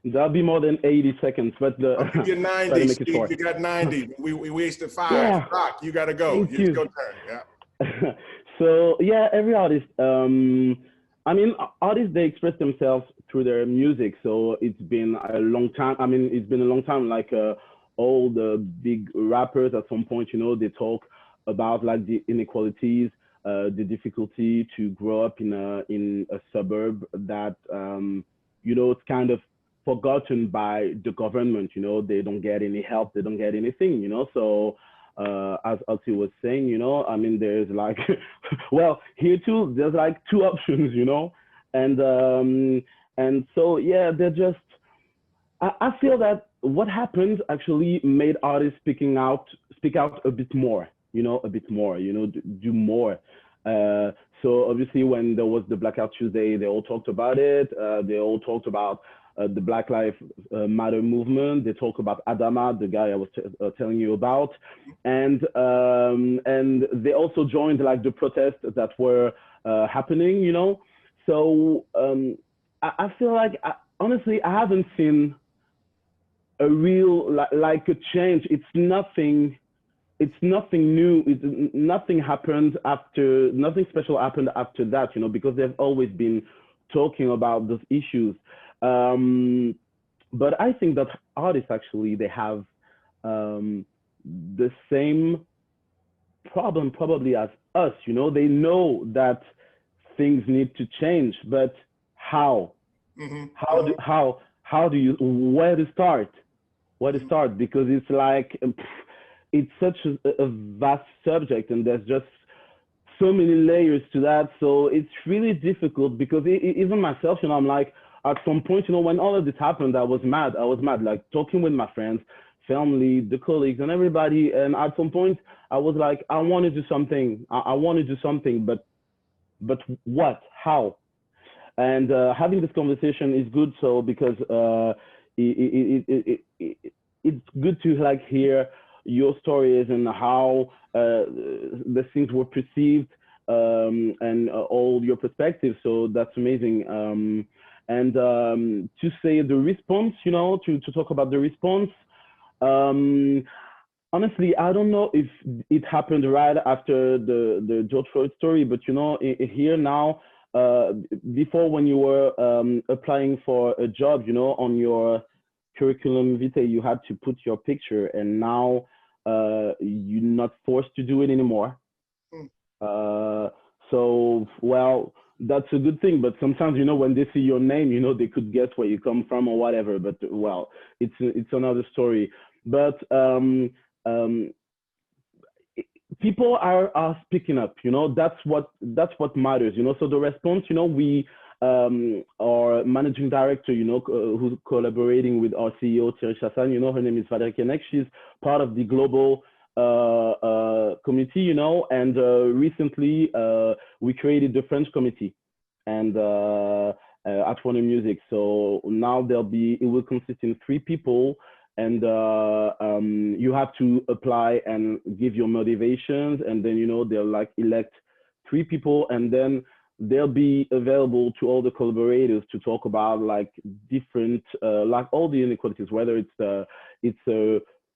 That'll be more than 80 seconds, but I'll give you 90, Steve, you got 90. We wasted 5. Yeah. Rock, you got to go. It's your turn, yeah. So yeah, every artist, I mean, artists, they express themselves through their music. So it's been a long time. I mean, it's been a long time, like all the big rappers at some point, you know, they talk about like the inequalities, the difficulty to grow up in a suburb that, you know, it's kind of forgotten by the government, you know, they don't get any help, they don't get anything, you know. So as Alti was saying, you know, I mean, there's like, well, here too, there's like 2 options, you know, and so, yeah, they're just, I feel that what happened actually made artists speak out a bit more, you know, do more. So obviously when there was the Blackout Tuesday, they all talked about it. They all talked about the Black Lives Matter movement. They talk about Adama, the guy I was telling you about, and they also joined like the protests that were happening, you know. So I feel like, honestly, I haven't seen a real like a change. It's nothing new. Nothing happened after. Nothing special happened after that, you know, because they've always been talking about those issues. But I think that artists actually, they have the same problem probably as us, you know, they know that things need to change, but how? How do you, where to start? Where to start? Because it's like, it's such a vast subject, and there's just so many layers to that. So it's really difficult because even myself, you know, I'm like, at some point, you know, when all of this happened, I was mad. Like talking with my friends, family, the colleagues, and everybody. And at some point, I was like, I want to do something. I want to do something, but what? How? And having this conversation is good. So because it's good to like hear your stories and how the things were perceived, and all your perspectives. So that's amazing. And to say the response, you know, to talk about the response, honestly, I don't know if it happened right after the George Floyd story, but you know, here now, before when you were applying for a job, you know, on your curriculum vitae, you had to put your picture, and now you're not forced to do it anymore. So, well, that's a good thing, but sometimes, you know, when they see your name, you know, they could guess where you come from or whatever, but well, it's another story. But people are speaking up, you know, that's what matters, you know. So the response, you know, we our managing director, you know, who's collaborating with our CEO Thierry Chassagne, you know, her name is Valérie Keinec. She's part of the global committee, you know, and recently we created the French committee, and at Warner Music. So now it will consist in 3 people, and you have to apply and give your motivations, and then, you know, they'll like elect 3 people, and then they'll be available to all the collaborators to talk about like different, like all the inequalities, whether it's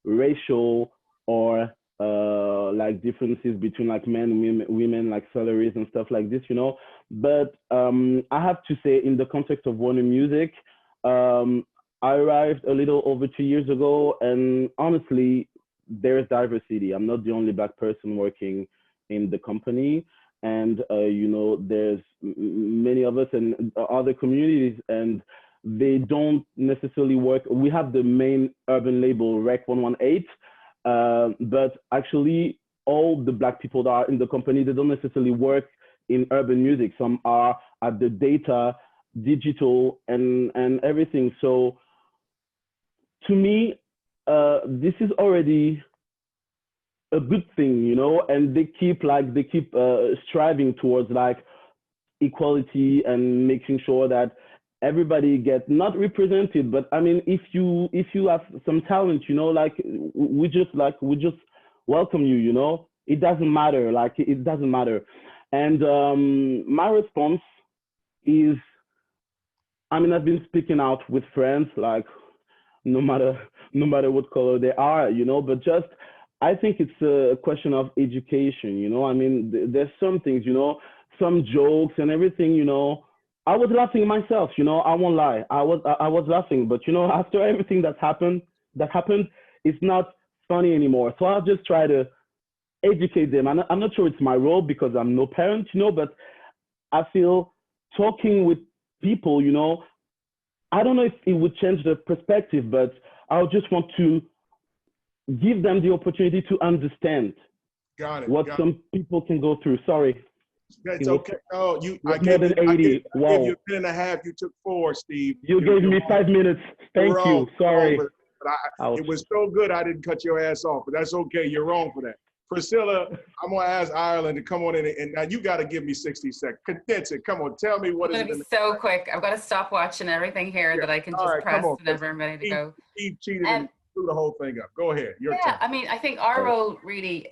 racial or like differences between like men and women, like salaries and stuff like this, you know. But I have to say, in the context of Warner Music, I arrived a little over 2 years ago, and honestly, there's diversity. I'm not the only Black person working in the company, and you know, there's many of us and other communities, and they don't necessarily work. We have the main urban label, Rec 118, but actually all the Black people that are in the company, they don't necessarily work in urban music. Some are at the data, digital, and everything. So to me, this is already a good thing, you know, and they keep striving towards like equality and making sure that everybody gets not represented. But I mean, if you have some talent, you know, like we just welcome you, you know. It doesn't matter, like it doesn't matter. And my response is, I mean, I've been speaking out with friends, like no matter what color they are, you know, but just, I think it's a question of education, you know. I mean, there's some things, you know, some jokes and everything, you know. I was laughing myself, you know, I won't lie. I was laughing, but you know, after everything that happened, it's not funny anymore. So I'll just try to educate them. I'm not sure it's my role because I'm no parent, you know, but I feel talking with people, you know, I don't know if it would change the perspective, but I just want to give them the opportunity to understand what some people can go through. Sorry. That's okay. No, I gave you 80. Wow. I gave you 10 and a half. You took 4, Steve. You gave me 5 minutes. Thank you. Sorry. But it was so good I didn't cut your ass off, but that's okay. You're wrong for that. Priscilla, I'm going to ask Ireland to come on in, and now you got to give me 60 seconds. Condense it. Come on, tell me what is it. It's so quick. I've got to stop watching everything here that I can just press whenever I'm ready to go. Steve cheated and threw the whole thing up. Go ahead. Your turn. I mean, I think our role really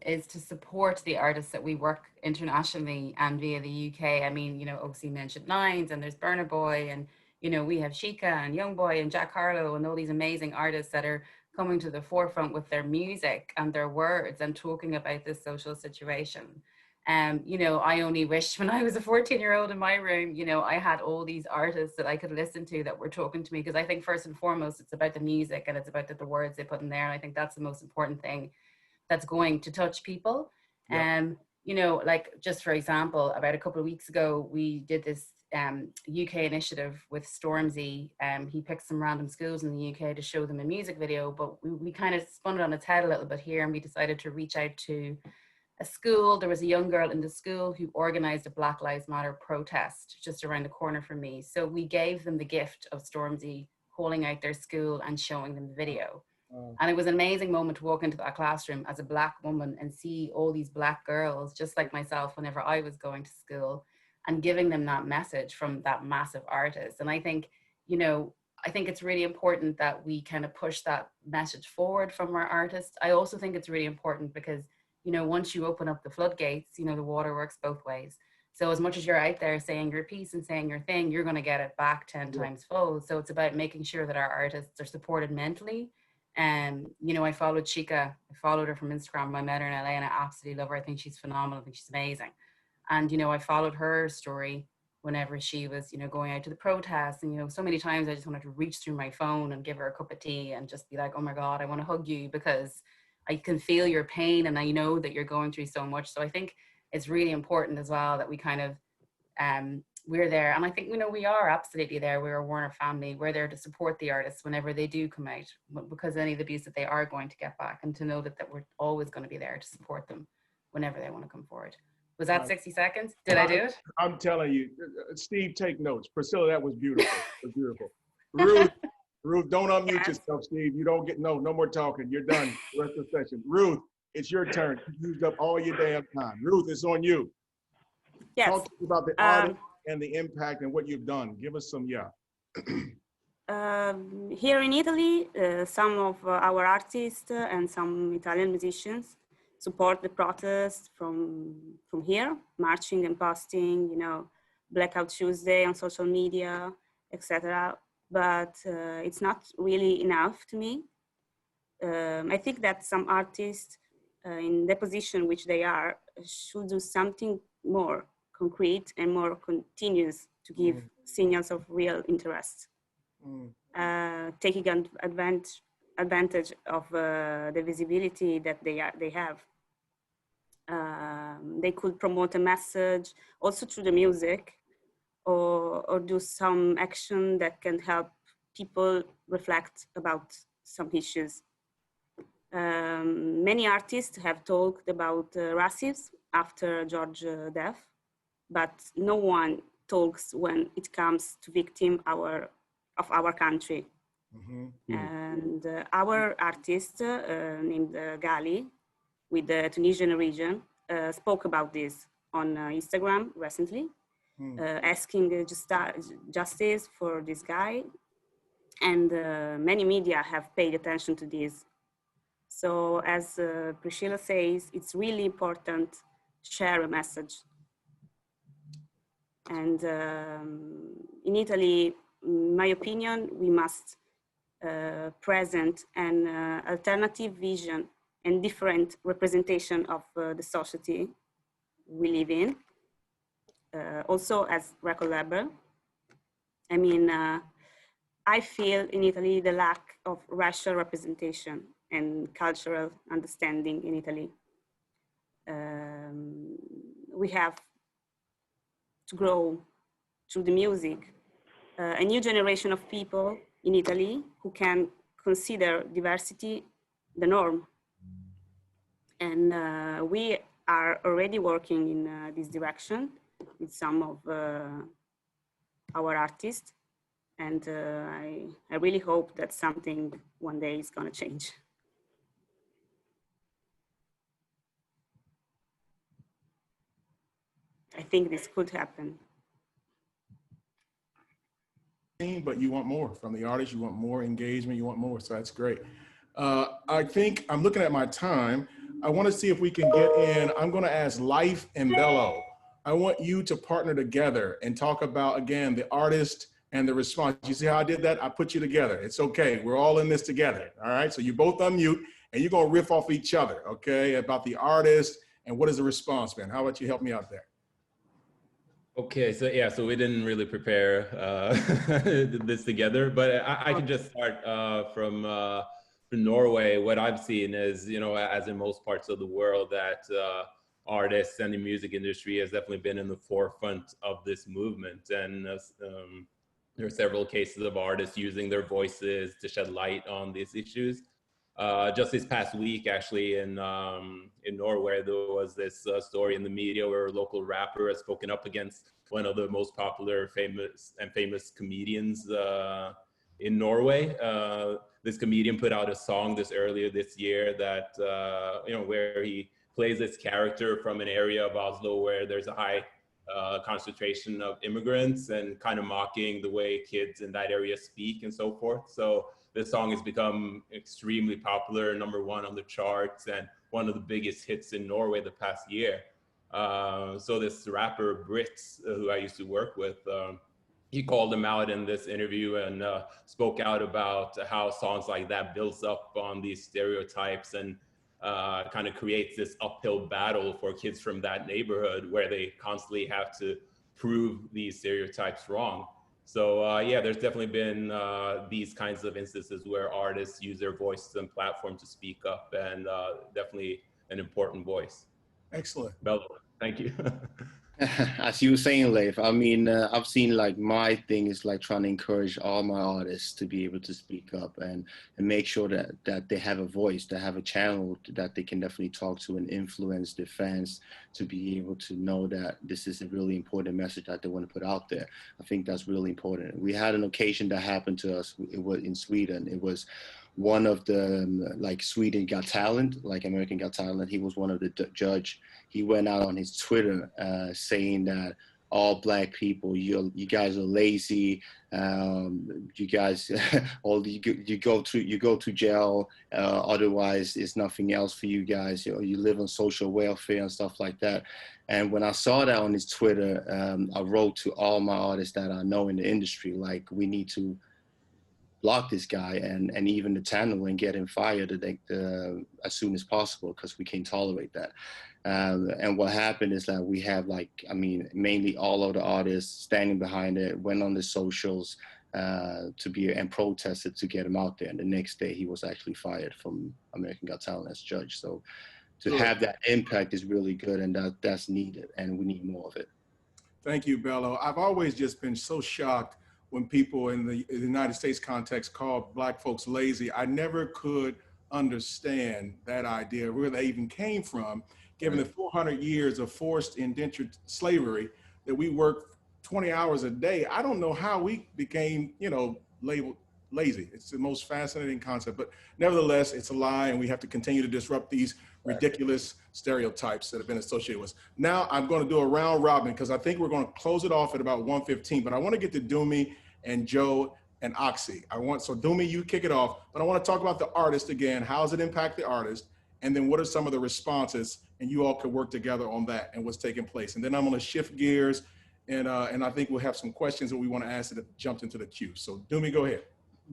is to support the artists that we work internationally and via the UK. I mean, you know, OC mentioned Nines, and there's Burna Boy, and, you know, we have Sheikah and Youngboy and Jack Harlow and all these amazing artists that are coming to the forefront with their music and their words and talking about this social situation. You know, I only wish when I was a 14-year-old in my room, you know, I had all these artists that I could listen to that were talking to me, because I think first and foremost, it's about the music and it's about the words they put in there. And I think that's the most important thing that's going to touch people. You know, like just for example, about a couple of weeks ago, we did this UK initiative with Stormzy. He picked some random schools in the UK to show them a music video, but we kind of spun it on its head a little bit here, and we decided to reach out to a school. There was a young girl in the school who organized a Black Lives Matter protest just around the corner from me. So we gave them the gift of Stormzy calling out their school and showing them the video. And it was an amazing moment to walk into that classroom as a Black woman and see all these Black girls, just like myself, whenever I was going to school, and giving them that message from that massive artist. And I think, you know, I think it's really important that we kind of push that message forward from our artists. I also think it's really important because, you know, once you open up the floodgates, you know, the water works both ways. So as much as you're out there saying your piece and saying your thing, you're going to get it back 10 times fold. So it's about making sure that our artists are supported mentally. You know, I followed Chica. I followed her from Instagram. I met her in LA and I absolutely love her. I think she's phenomenal. I think she's amazing. And, you know, I followed her story whenever she was, you know, going out to the protests. And, you know, so many times I just wanted to reach through my phone and give her a cup of tea and just be like, oh my God, I want to hug you because I can feel your pain and I know that you're going through so much. So I think it's really important as well that we kind of, we're there. And I think, you know, we are absolutely there. We're a Warner family. We're there to support the artists whenever they do come out, because any of the abuse that they are going to get back, and to know that we're always going to be there to support them whenever they want to come forward. Was that 60 seconds? Did I do it? I'm telling you, Steve, take notes. Priscilla, that was beautiful. It was beautiful. Ruth, don't unmute yourself, Steve. You don't get, no more talking. You're done. The rest of the session. Ruth, it's your turn. You used up all your damn time. Ruth, it's on you. Yes. Talk to us about the artist and the impact and what you've done. Give us some, Here in Italy, some of our artists and some Italian musicians support the protest from here, marching and posting, you know, Blackout Tuesday on social media, etc. But it's not really enough to me. I think that some artists in the position which they are should do something more concrete and more continuous to give signals of real interest. Taking advantage of the visibility that they have. They could promote a message also through the music, or do some action that can help people reflect about some issues. Many artists have talked about racism after George's death, but no one talks when it comes to victims of our country. And our artist named Gali, with the Tunisian region, spoke about this on Instagram recently, asking justice for this guy. And many media have paid attention to this. So as Priscilla says, it's really important to share a message. And in Italy, in my opinion, we must present an alternative vision and different representation of the society we live in. Also as record label. I mean, I feel in Italy the lack of racial representation and cultural understanding in Italy. We have to grow through the music, a new generation of people in Italy who can consider diversity the norm. And we are already working in this direction with some of our artists. And I really hope that something one day is gonna change. I think this could happen. But you want more from the artist, you want more engagement, you want more, so that's great. I think I'm looking at my time. I want to see if we can get in. I'm going to ask Life and Bello. I want you to partner together and talk about, again, the artist and the response. You see how I did that? I put you together. It's okay. We're all in this together. All right. So you both unmute and you're going to riff off each other. Okay. About the artist and what is the response been? How about you help me out there? Okay, so yeah, so we didn't really prepare this together, but I can just start from Norway. What I've seen is, you know, as in most parts of the world, that artists and the music industry has definitely been in the forefront of this movement. And there are several cases of artists using their voices to shed light on these issues. Just this past week, actually, in Norway, there was this story in the media where a local rapper has spoken up against one of the most popular, famous comedians in Norway. This comedian put out a song earlier this year that where he plays this character from an area of Oslo where there's a high concentration of immigrants, and kind of mocking the way kids in that area speak and so forth. So this song has become extremely popular, #1 on the charts, and one of the biggest hits in Norway the past year. So this rapper Brits, who I used to work with, he called him out in this interview and spoke out about how songs like that builds up on these stereotypes and kind of creates this uphill battle for kids from that neighborhood where they constantly have to prove these stereotypes wrong. So yeah, there's definitely been these kinds of instances where artists use their voices and platform to speak up, and definitely an important voice. Excellent. Bello, thank you. As you were saying, Leif, I mean, I've seen, like, my thing is like trying to encourage all my artists to be able to speak up and make sure that they have a voice, they have a channel that they can definitely talk to and influence their fans to be able to know that this is a really important message that they want to put out there. I think that's really important. We had an occasion that happened to us. It was in Sweden. It was one of the, like, Sweden Got Talent, like American Got Talent. He was one of the judge. He went out on his Twitter saying that all Black people, you guys are lazy. You guys, you go to jail. Otherwise, it's nothing else for you guys. You live on social welfare and stuff like that. And when I saw that on his Twitter, I wrote to all my artists that I know in the industry, like, we need to block this guy and even the channel and get him fired as soon as possible, because we can't tolerate that. And what happened is that we have, like, I mean, mainly all of the artists standing behind it, went on the socials and protested to get him out there. And the next day he was actually fired from American Got Talent as judge. So to have that impact is really good, and that's needed, and we need more of it. Thank you, Bello. I've always just been so shocked when people in the United States context call Black folks lazy. I never could understand that idea, where they even came from, given the 400 years of forced indentured slavery, that we work 20 hours a day. I don't know how we became, labeled lazy. It's the most fascinating concept, but nevertheless, it's a lie, and we have to continue to disrupt these ridiculous stereotypes that have been associated with us. Now I'm going to do a round robin, because I think we're going to close it off at about 1:15, but I want to get to Dumi and Joe and Oxy. So Dumi, you kick it off, but I want to talk about the artist again. How does it impact the artist? And then what are some of the responses? And you all could work together on that and what's taking place. And then I'm going to shift gears, and I think we'll have some questions that we want to ask that jumped into the queue. So Dumi, go ahead.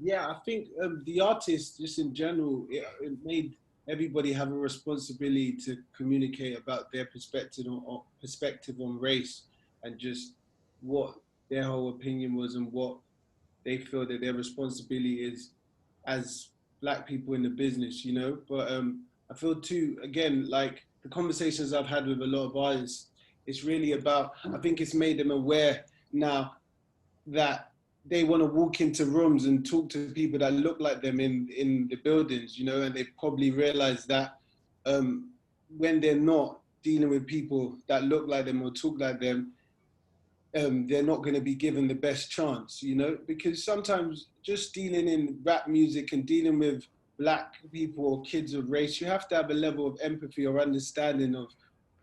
Yeah, I think the artist, just in general, it made everybody have a responsibility to communicate about their perspective on race, and just what their whole opinion was and what they feel that their responsibility is as Black people in the business, But I feel too, again, like the conversations I've had with a lot of artists, it's really about, I think it's made them aware now that they want to walk into rooms and talk to people that look like them in the buildings, and they probably realize that when they're not dealing with people that look like them or talk like them, they're not going to be given the best chance, because sometimes just dealing in rap music and dealing with Black people or kids of race, you have to have a level of empathy or understanding of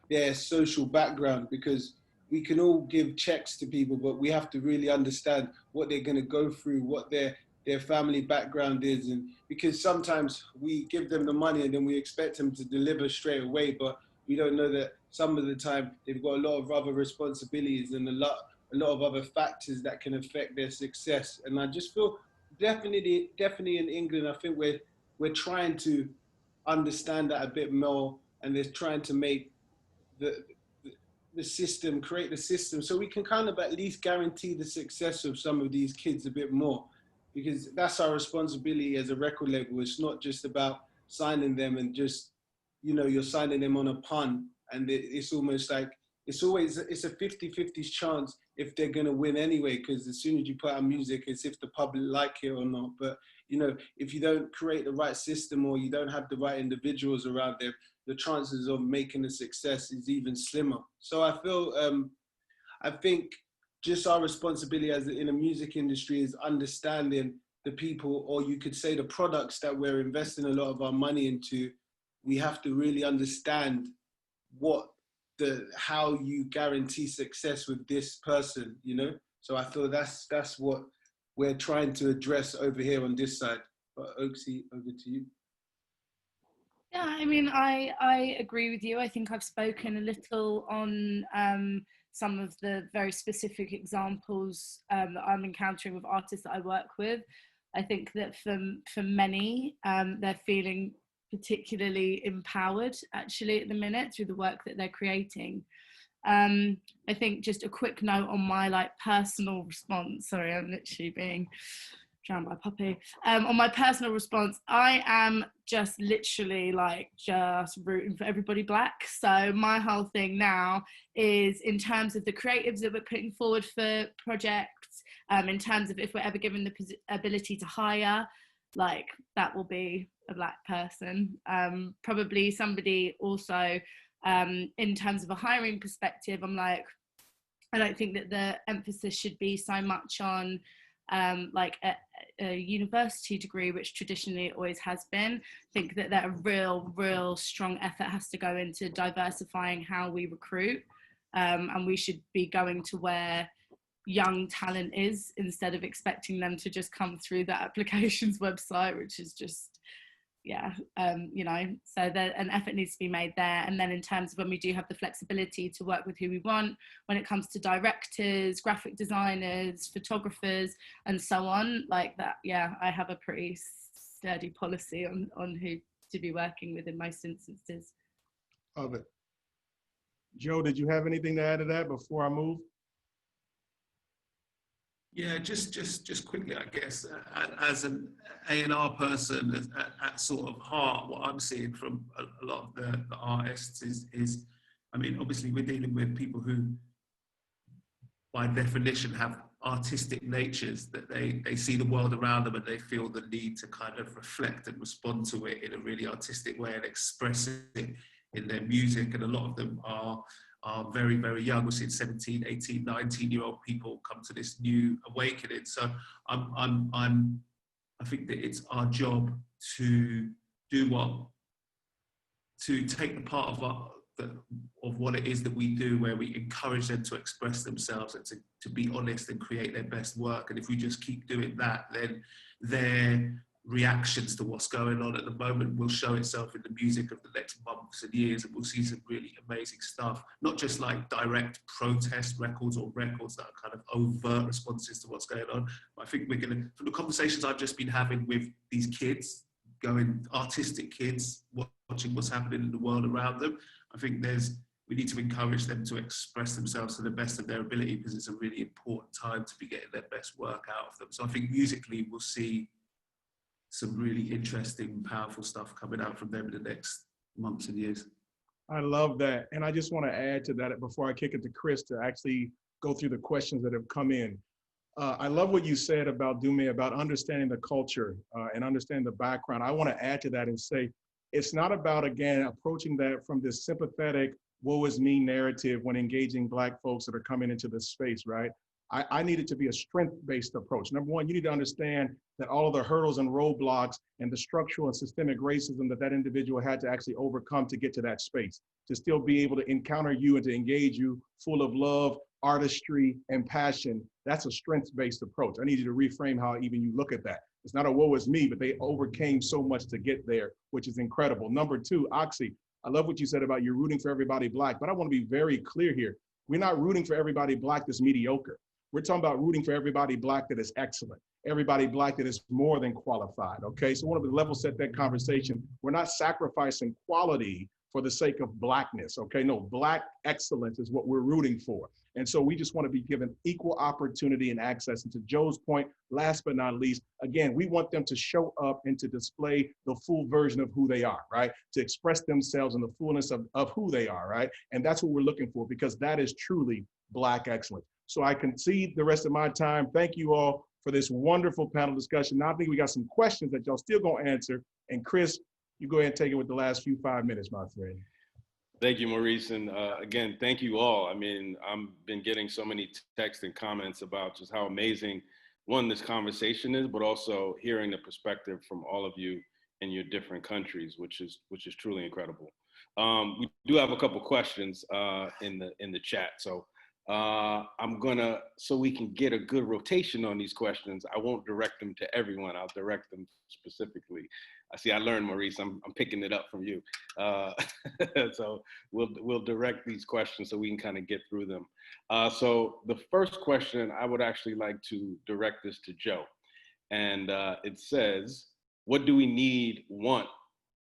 their social background, because we can all give checks to people, but we have to really understand what they're going to go through, what their family background is. And because sometimes we give them the money and then we expect them to deliver straight away, but we don't know that some of the time they've got a lot of other responsibilities and a lot of other factors that can affect their success. And I just feel definitely in England, I think we're trying to understand that a bit more, and they're trying to make the system, create the system, so we can kind of at least guarantee the success of some of these kids a bit more, because that's our responsibility as a record label. It's not just about signing them and just, you're signing them on a pun and it's almost like it's a 50-50 chance if they're going to win anyway, because as soon as you put out music, it's if the public like it or not. But you know, if you don't create the right system or you don't have the right individuals around there, the chances of making a success is even slimmer. So I feel I think just our responsibility as in the music industry is understanding the people, or you could say the products that we're investing a lot of our money into. We have to really understand how you guarantee success with this person, you know? So I feel that's what we're trying to address over here on this side. But Oaksy, over to you. Yeah, I mean, I agree with you. I think I've spoken a little on some of the very specific examples that I'm encountering with artists that I work with. I think that for many, they're feeling particularly empowered actually at the minute through the work that they're creating. I think just a quick note on my like personal response. Sorry, I'm literally being drowned by a puppy. On my personal response, I am just literally like just rooting for everybody Black. So my whole thing now is in terms of the creatives that we're putting forward for projects, in terms of if we're ever given the ability to hire, like that will be a Black person. Probably somebody also, in terms of a hiring perspective, I'm like, I don't think that the emphasis should be so much on like a university degree, which traditionally it always has been. I think that a real strong effort has to go into diversifying how we recruit, and we should be going to where young talent is instead of expecting them to just come through the applications website, which is just, yeah, you know, so an effort needs to be made there. And then in terms of when we do have the flexibility to work with who we want, when it comes to directors, graphic designers, photographers, and so on, like that, yeah, I have a pretty sturdy policy on who to be working with in most instances. Love it. Joe, did you have anything to add to that before I move? Yeah, just quickly, I guess, as an A&R person at sort of heart, what I'm seeing from a lot of the artists is, I mean, obviously we're dealing with people who, by definition, have artistic natures, that they see the world around them and they feel the need to kind of reflect and respond to it in a really artistic way and express it in their music. And a lot of them are very, very young. We're seeing 17, 18, 19-year-old people come to this new awakening. So I think that it's our job to take the part of what it is that we do, where we encourage them to express themselves and to be honest and create their best work. And if we just keep doing that, then their reactions to what's going on at the moment will show itself in the music of the next months and years, and we'll see some really amazing stuff, not just like direct protest records or records that are kind of overt responses to what's going on. But I think we're going to, from the conversations I've just been having with these kids, artistic kids, watching what's happening in the world around them, I think we need to encourage them to express themselves to the best of their ability, because it's a really important time to be getting their best work out of them. So I think musically we'll see some really interesting, powerful stuff coming out from them in the next months and years. I love that. And I just want to add to that before I kick it to Chris to actually go through the questions that have come in. I love what you said about Dume, about understanding the culture and understanding the background. I want to add to that and say, it's not about, again, approaching that from this sympathetic, woe is me narrative when engaging Black folks that are coming into this space, right? I need it to be a strength-based approach. Number one, you need to understand that all of the hurdles and roadblocks and the structural and systemic racism that individual had to actually overcome to get to that space, to still be able to encounter you and to engage you full of love, artistry, and passion. That's a strength-based approach. I need you to reframe how even you look at that. It's not a woe is me, but they overcame so much to get there, which is incredible. Number two, Oxy, I love what you said about you're rooting for everybody Black, but I want to be very clear here. We're not rooting for everybody Black that's mediocre. We're talking about rooting for everybody Black that is excellent, everybody Black that is more than qualified, okay? So I want to level set that conversation. We're not sacrificing quality for the sake of Blackness, okay? No, Black excellence is what we're rooting for. And so we just want to be given equal opportunity and access. And to Joe's point, last but not least, again, we want them to show up and to display the full version of who they are, right? To express themselves in the fullness of who they are, right? And that's what we're looking for, because that is truly Black excellence. So I concede the rest of my time. Thank you all for this wonderful panel discussion. Now I think we got some questions that y'all still gonna answer. And Chris, you go ahead and take it with the last few 5 minutes, my friend. Thank you, Maurice. And again, thank you all. I mean, I've been getting so many texts and comments about just how amazing, one, this conversation is, but also hearing the perspective from all of you in your different countries, which is truly incredible. We do have a couple questions in the chat. So I'm gonna, so we can get a good rotation on these questions, I won't direct them to everyone. I'll direct them specifically. I see, I learned, Maurice, I'm picking it up from you. So we'll direct these questions so we can kind of get through them. So the first question, I would actually like to direct this to Joe. And it says, what do we want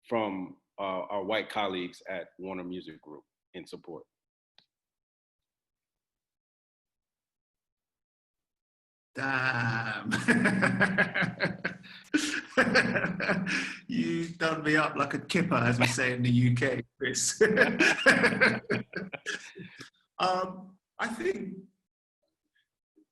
from our white colleagues at Warner Music Group in support? Damn. You done me up like a kipper, as we say in the UK, Chris. I think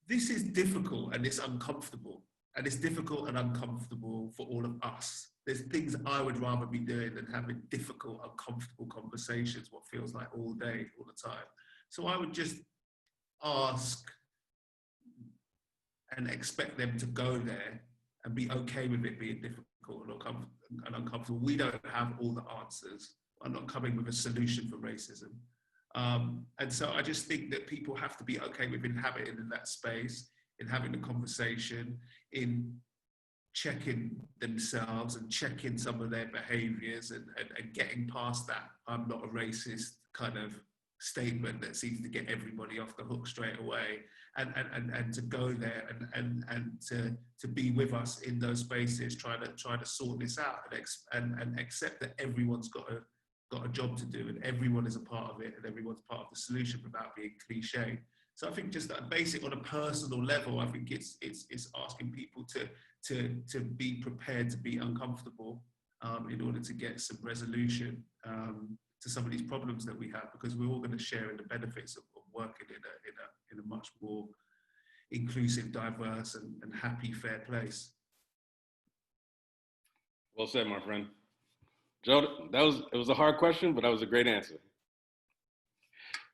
this is difficult and it's uncomfortable. And it's difficult and uncomfortable for all of us. There's things I would rather be doing than having difficult, uncomfortable conversations, what feels like all day, all the time. So I would just ask and expect them to go there and be okay with it being difficult and uncomfortable. We don't have all the answers. I'm not coming with a solution for racism. And so I just think that people have to be okay with inhabiting in that space, in having the conversation, in checking themselves and checking some of their behaviors and getting past that I'm not a racist kind of statement that seems to get everybody off the hook straight away, and to go there and to be with us in those spaces, try to sort this out and accept that everyone's got a job to do and everyone is a part of it and everyone's part of the solution without being cliche. So I think just that basic on a personal level, I think it's asking people to be prepared to be uncomfortable in order to get some resolution to some of these problems that we have, because we're all going to share in the benefits of working in a much more inclusive, diverse, and happy, fair place. Well said, my friend. Joe, it was a hard question, but that was a great answer.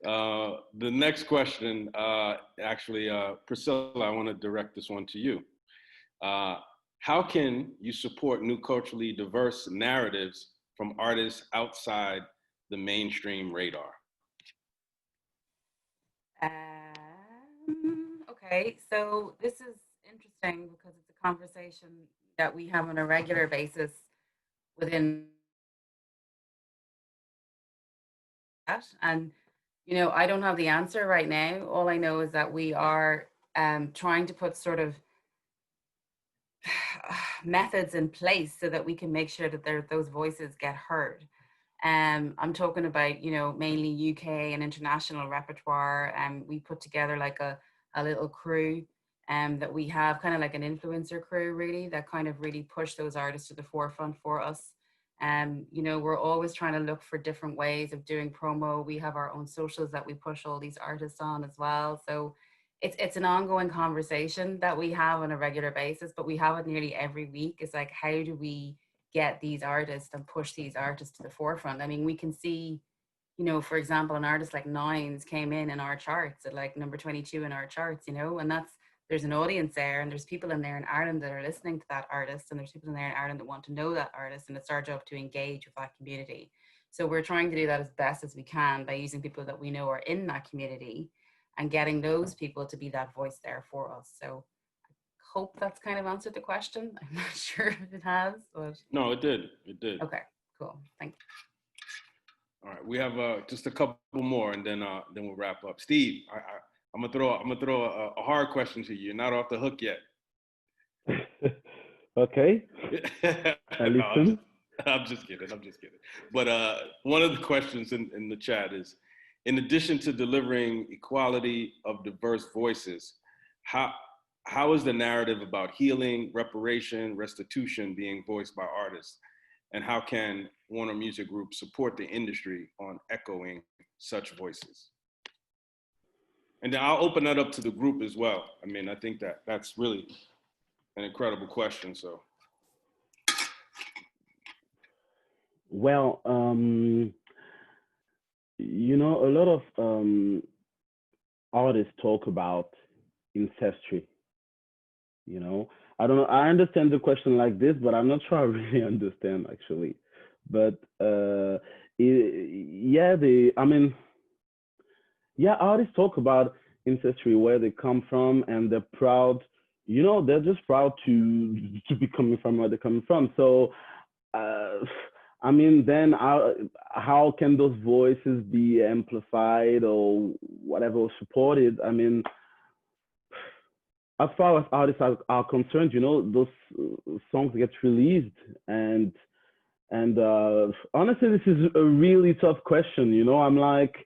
The next question, Priscilla, I want to direct this one to you. How can you support new culturally diverse narratives from artists outside the mainstream radar? Okay, so this is interesting because it's a conversation that we have on a regular basis within that. And, you know, I don't have the answer right now. All I know is that we are trying to put sort of methods in place so that we can make sure that those voices get heard. I'm talking about, you know, mainly UK and international repertoire. We put together like a little crew that we have, kind of like an influencer crew, really, that kind of really push those artists to the forefront for us. You know, we're always trying to look for different ways of doing promo. We have our own socials that we push all these artists on as well. So it's an ongoing conversation that we have on a regular basis, but we have it nearly every week. It's like, how do we get these artists and push these artists to the forefront? I mean, we can see, you know, for example, an artist like Nines came in our charts at like number 22 in our charts, you know, and there's an audience there, and there's people in there in Ireland that are listening to that artist, and there's people in there in Ireland that want to know that artist, and it's our job to engage with that community. So we're trying to do that as best as we can by using people that we know are in that community and getting those people to be that voice there for us. So I hope that's kind of answered the question. I'm not sure if it has, but. No, it did. It did. Okay, cool. Thank you. All right, we have just a couple more, and then we'll wrap up. Steve, I'm gonna throw a hard question to you. You're not off the hook yet. Okay. I listen. I'm just kidding. But one of the questions in the chat is, in addition to delivering equality of diverse voices, how is the narrative about healing, reparation, restitution being voiced by artists? And how can Warner Music Group support the industry on echoing such voices? And then I'll open that up to the group as well. I mean, I think that's really an incredible question, so. Well, you know, a lot of artists talk about ancestry. You know, I don't know. I understand the question like this, but I'm not sure I really understand actually. But artists talk about ancestry, where they come from, and they're proud. You know, they're just proud to be coming from where they're coming from. So, I mean, then how can those voices be amplified or whatever, or supported? I mean, as far as artists are concerned, you know, those songs get released, and honestly, this is a really tough question. You know, I'm like,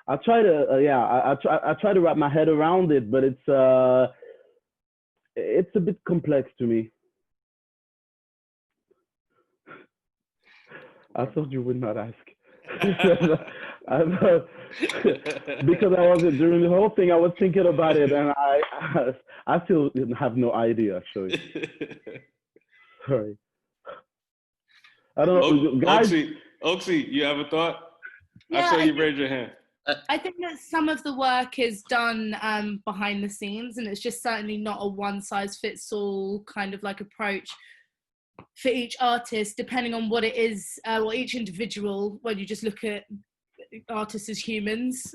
I try to wrap my head around it, but it's a bit complex to me. I thought you would not ask. Because I was during the whole thing, I was thinking about it, and I still have no idea actually. Sorry. I don't know, guys. Oxy, you have a thought? Yeah, I saw you raise your hand. I think that some of the work is done behind the scenes, and it's just certainly not a one-size-fits-all kind of like approach for each artist, depending on what it is, or each individual, when you just look at artists as humans,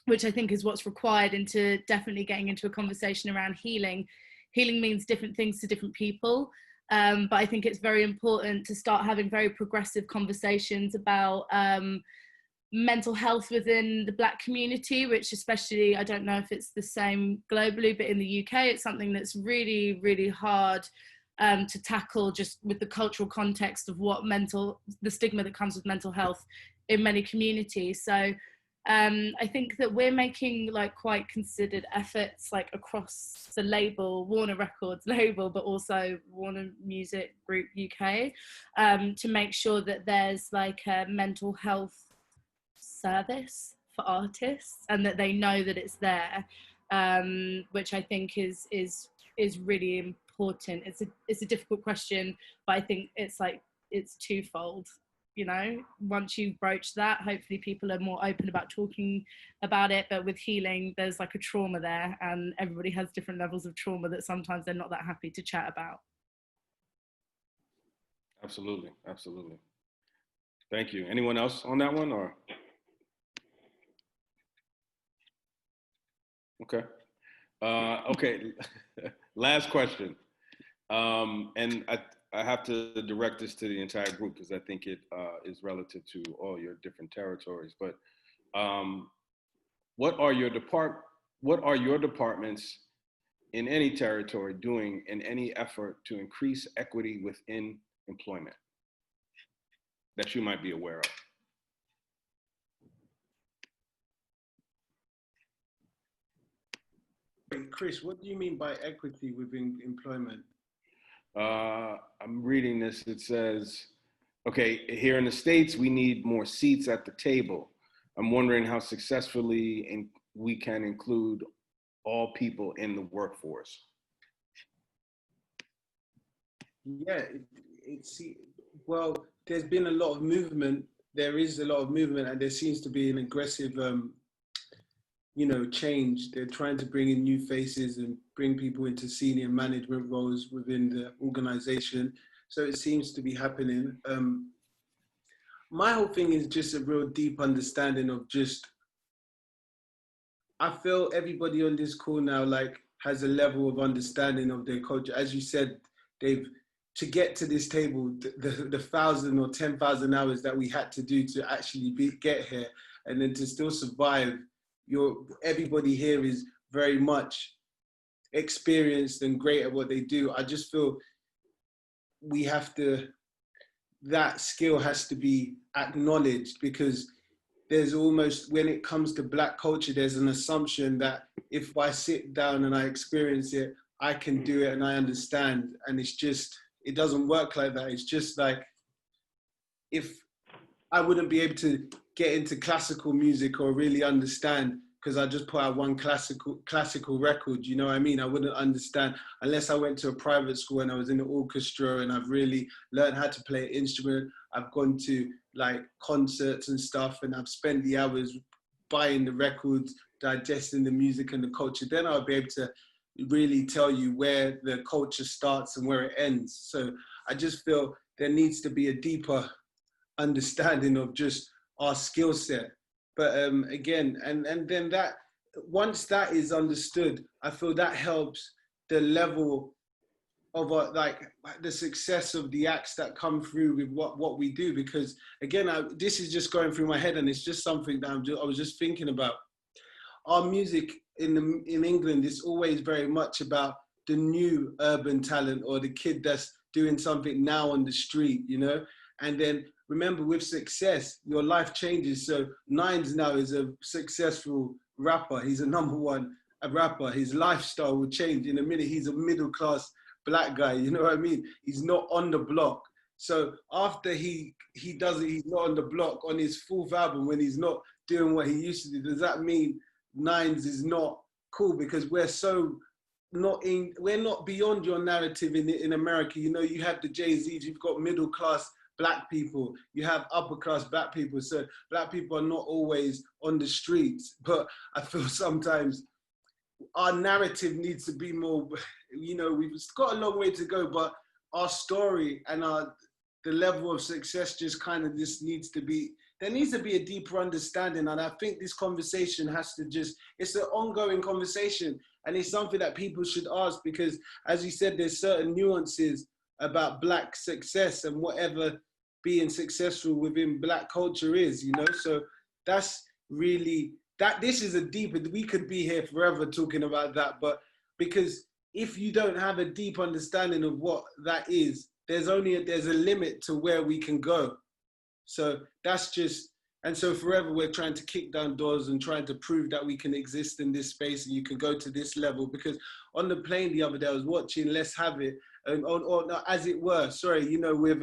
which I think is what's required into definitely getting into a conversation around healing. Healing means different things to different people, but I think it's very important to start having very progressive conversations about mental health within the Black community, which especially, I don't know if it's the same globally, but in the UK, it's something that's really, really hard to tackle, just with the cultural context of the stigma that comes with mental health in many communities. So I think that we're making like quite considered efforts like across the label, Warner Records label, but also Warner Music Group UK, to make sure that there's like a mental health service for artists and that they know that it's there, which I think is really important. It's a difficult question, but I think it's twofold. You know, once you broach that, hopefully people are more open about talking about it. But with healing, there's like a trauma there, and everybody has different levels of trauma that sometimes they're not that happy to chat about. Absolutely, absolutely. Thank you. Anyone else on that one, or? Okay. Okay. Last question. And I have to direct this to the entire group because I think it is relative to all your different territories. But what are your departments in any territory doing in any effort to increase equity within employment that you might be aware of? Chris, what do you mean by equity within employment? I'm reading this. It says, okay, here in the States, we need more seats at the table. I'm wondering how successfully we can include all people in the workforce. Yeah, well, there's been a lot of movement. There is a lot of movement, and there seems to be an aggressive change. They're trying to bring in new faces and bring people into senior management roles within the organization. So it seems to be happening. My whole thing is just a real deep understanding of I feel everybody on this call now has a level of understanding of their culture. As you said, Dave, to get to this table, the 1,000 or 10,000 hours that we had to do to actually get here, and then to still survive. Everybody here is very much experienced and great at what they do. I just feel that skill has to be acknowledged, because there's almost, when it comes to Black culture, there's an assumption that if I sit down and I experience it, I can do it and I understand. And it's just, it doesn't work like that. It's just like, if I wouldn't be able to get into classical music or really understand because I just put out one classical record, you know what I mean? I wouldn't understand unless I went to a private school and I was in the orchestra and I've really learned how to play an instrument. I've gone to like concerts and stuff and I've spent the hours buying the records, digesting the music and the culture. Then I'll be able to really tell you where the culture starts and where it ends. So I just feel there needs to be a deeper understanding of just our skill set. But again, and then that, once that is understood, I feel that helps the level of like the success of the acts that come through with what we do. Because again, this is just going through my head and it's just something that I was just thinking about. Our music in England is always very much about the new urban talent or the kid that's doing something now on the street, you know? And then remember, with success, your life changes. So Nines now is a successful rapper. He's a #1 rapper. His lifestyle will change. In a minute, he's a middle-class Black guy, you know what I mean? He's not on the block. So after he does it, he's not on the block on his 4th album when he's not doing what he used to do. Does that mean Nines is not cool? Because we're so we're not beyond your narrative in America. You know, you have the Jay-Z's, you've got middle-class Black people, you have upper class Black people. So Black people are not always on the streets, but I feel sometimes our narrative needs to be more, you know, we've got a long way to go, but our story and the level of success just kind of just needs to be, there needs to be a deeper understanding. And I think this conversation has to just, it's an ongoing conversation and it's something that people should ask because as you said, there's certain nuances about Black success and whatever being successful within Black culture is, you know? So that's really, this is a deeper, we could be here forever talking about that, but because if you don't have a deep understanding of what that is, there's a limit to where we can go. So that's just, and so forever we're trying to kick down doors and trying to prove that we can exist in this space and you can go to this level. Because on the plane the other day, I was watching Let's Have It, or no, As It Were, sorry, you know, with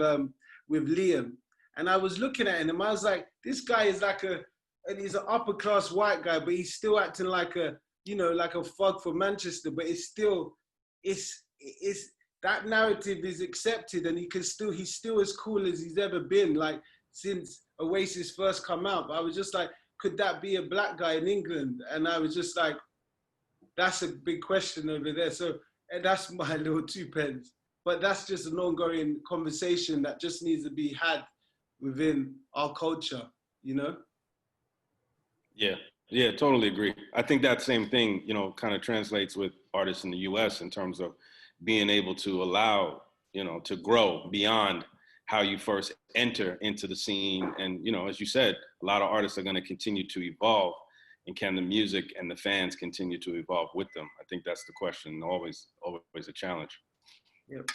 Liam. And I was looking at him and I was like, this guy is like he's an upper class white guy, but he's still acting like a, you know, like a thug for Manchester, but it's still, it's that narrative is accepted and he's still as cool as he's ever been, like since Oasis first come out. But I was just like, could that be a Black guy in England? And I was just like, that's a big question over there. So and that's my little 2 pence. But that's just an ongoing conversation that just needs to be had within our culture, you know? Yeah, totally agree. I think that same thing, you know, kind of translates with artists in the US in terms of being able to allow, you know, to grow beyond how you first enter into the scene. And, you know, as you said, a lot of artists are going to continue to evolve, and can the music and the fans continue to evolve with them? I think that's the question, always a challenge. Yep.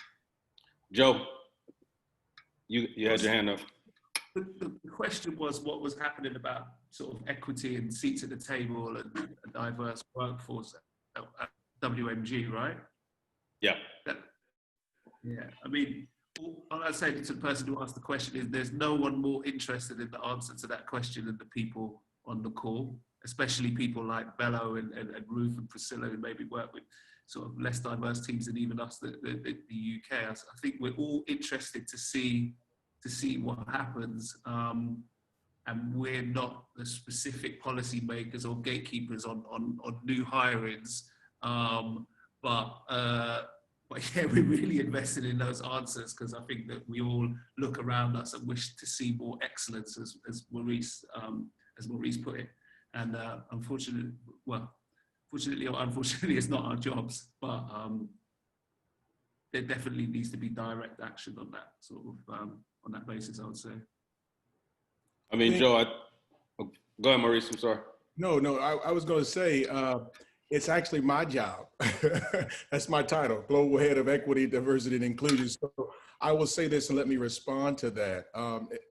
Joe, you had your hand up. The question was what was happening about sort of equity and seats at the table and a diverse workforce at WMG, right? Yeah. Yeah, I mean, all I say to the person who asked the question is there's no one more interested in the answer to that question than the people on the call, especially people like Bello and Ruth and Priscilla, who maybe work with sort of less diverse teams than even us, the UK. I think we're all interested to see what happens, and we're not the specific policy makers or gatekeepers on new hirings, but yeah, we're really invested in those answers because I think that we all look around us and wish to see more excellence, as Maurice put it, and unfortunately, fortunately or unfortunately, it's not our jobs, but there definitely needs to be direct action on that sort of on that basis, I would say. I mean, Joe, go ahead, Maurice. I'm sorry. No, I was going to say it's actually my job. That's my title, Global Head of Equity, Diversity, and Inclusion. So I will say this and let me respond to that.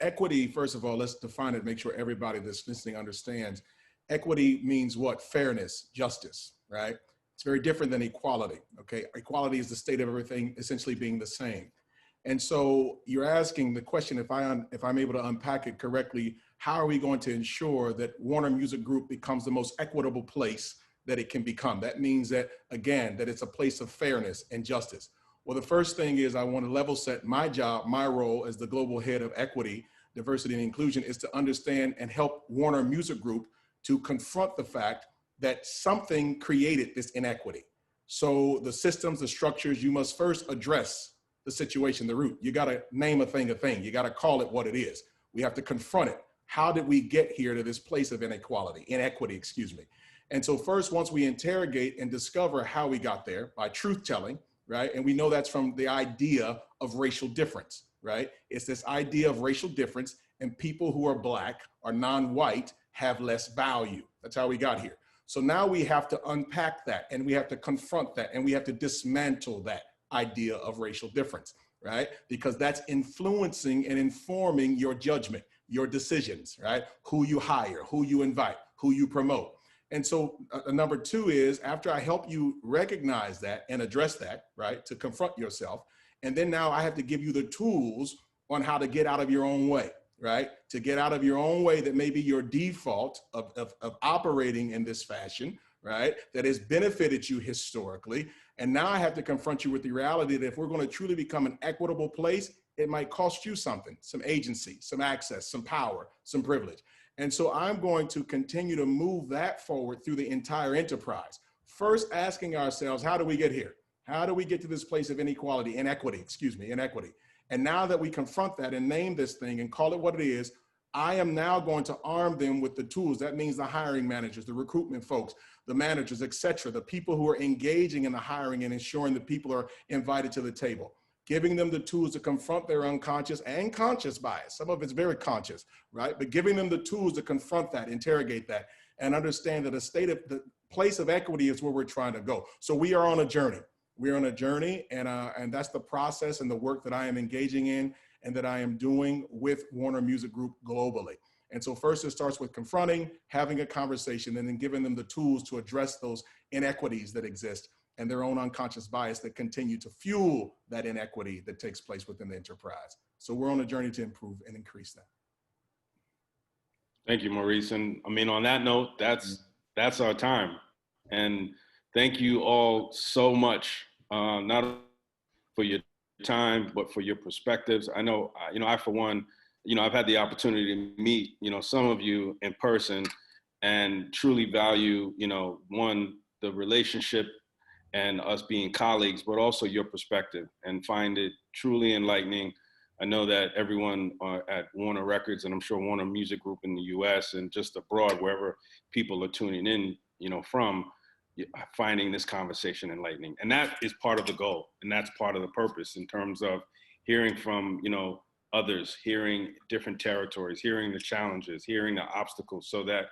Equity, first of all, let's define it, make sure everybody that's listening understands. Equity means what? Fairness, justice, right? It's very different than equality, okay? Equality is the state of everything essentially being the same. And so you're asking the question, if I'm able to unpack it correctly, how are we going to ensure that Warner Music Group becomes the most equitable place that it can become? That means that, again, that it's a place of fairness and justice. Well, the first thing is I want to level set my job, my role as the global head of equity, diversity, and inclusion is to understand and help Warner Music Group to confront the fact that something created this inequity. So the systems, the structures, you must first address the situation, the root. You got to name a thing. You got to call it what it is. We have to confront it. How did we get here to this place of inequity, excuse me. And so first, once we interrogate and discover how we got there by truth telling, right? And we know that's from the idea of racial difference, right? It's this idea of racial difference, and people who are Black or non-white have less value. That's how we got here. So now we have to unpack that, and we have to confront that, and we have to dismantle that idea of racial difference, right? Because that's influencing and informing your judgment, your decisions, right? Who you hire, who you invite, who you promote. And so number two is, after I help you recognize that and address that, right, to confront yourself, and then now I have to give you the tools on how to get out of your own way, right? To get out of your own way that may be your default of operating in this fashion, right? That has benefited you historically. And now I have to confront you with the reality that if we're going to truly become an equitable place, it might cost you something, some agency, some access, some power, some privilege. And so I'm going to continue to move that forward through the entire enterprise. First asking ourselves, how do we get here? How do we get to this place of inequality, inequity? And now that we confront that and name this thing and call it what it is, I am now going to arm them with the tools. That means the hiring managers, the recruitment folks, the managers, et cetera, the people who are engaging in the hiring and ensuring that people are invited to the table, giving them the tools to confront their unconscious and conscious bias. Some of it's very conscious, right? But giving them the tools to confront that, interrogate that, and understand that the place of equity is where we're trying to go. So we are on a journey. We're on a journey, and that's the process and the work that I am engaging in and that I am doing with Warner Music Group globally. And so first it starts with confronting, having a conversation, and then giving them the tools to address those inequities that exist and their own unconscious bias that continue to fuel that inequity that takes place within the enterprise. So we're on a journey to improve and increase that. Thank you, Maurice. And I mean, on that note, that's our time. And thank you all so much, not only for your time, but for your perspectives. I know, I, for one, I've had the opportunity to meet, some of you in person and truly value, one, the relationship and us being colleagues, but also your perspective, and find it truly enlightening. I know that everyone at Warner Records, and I'm sure Warner Music Group in the US and just abroad, wherever people are tuning in, from, finding this conversation enlightening. And that is part of the goal, and that's part of the purpose in terms of hearing from, others, hearing different territories, hearing the challenges, hearing the obstacles, so that,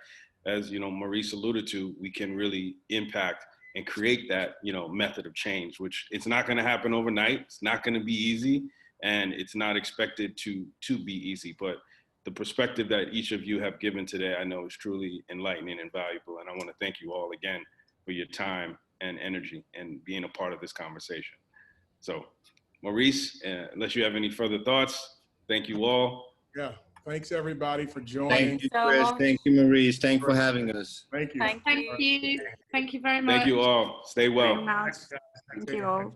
as Maurice alluded to, we can really impact and create that method of change, which it's not going to happen overnight. It's not going to be easy, and it's not expected to be easy. But the perspective that each of you have given today, I know, is truly enlightening and valuable. And I want to thank you all again for your time and energy and being a part of this conversation. So, Maurice, unless you have any further thoughts, thank you all. Yeah, thanks everybody for joining. Thank you, Chris. Thank you, Maurice. Thanks for having us. Thank you. Thank you. Thank you very much. Thank you all. Stay well. Thank you all.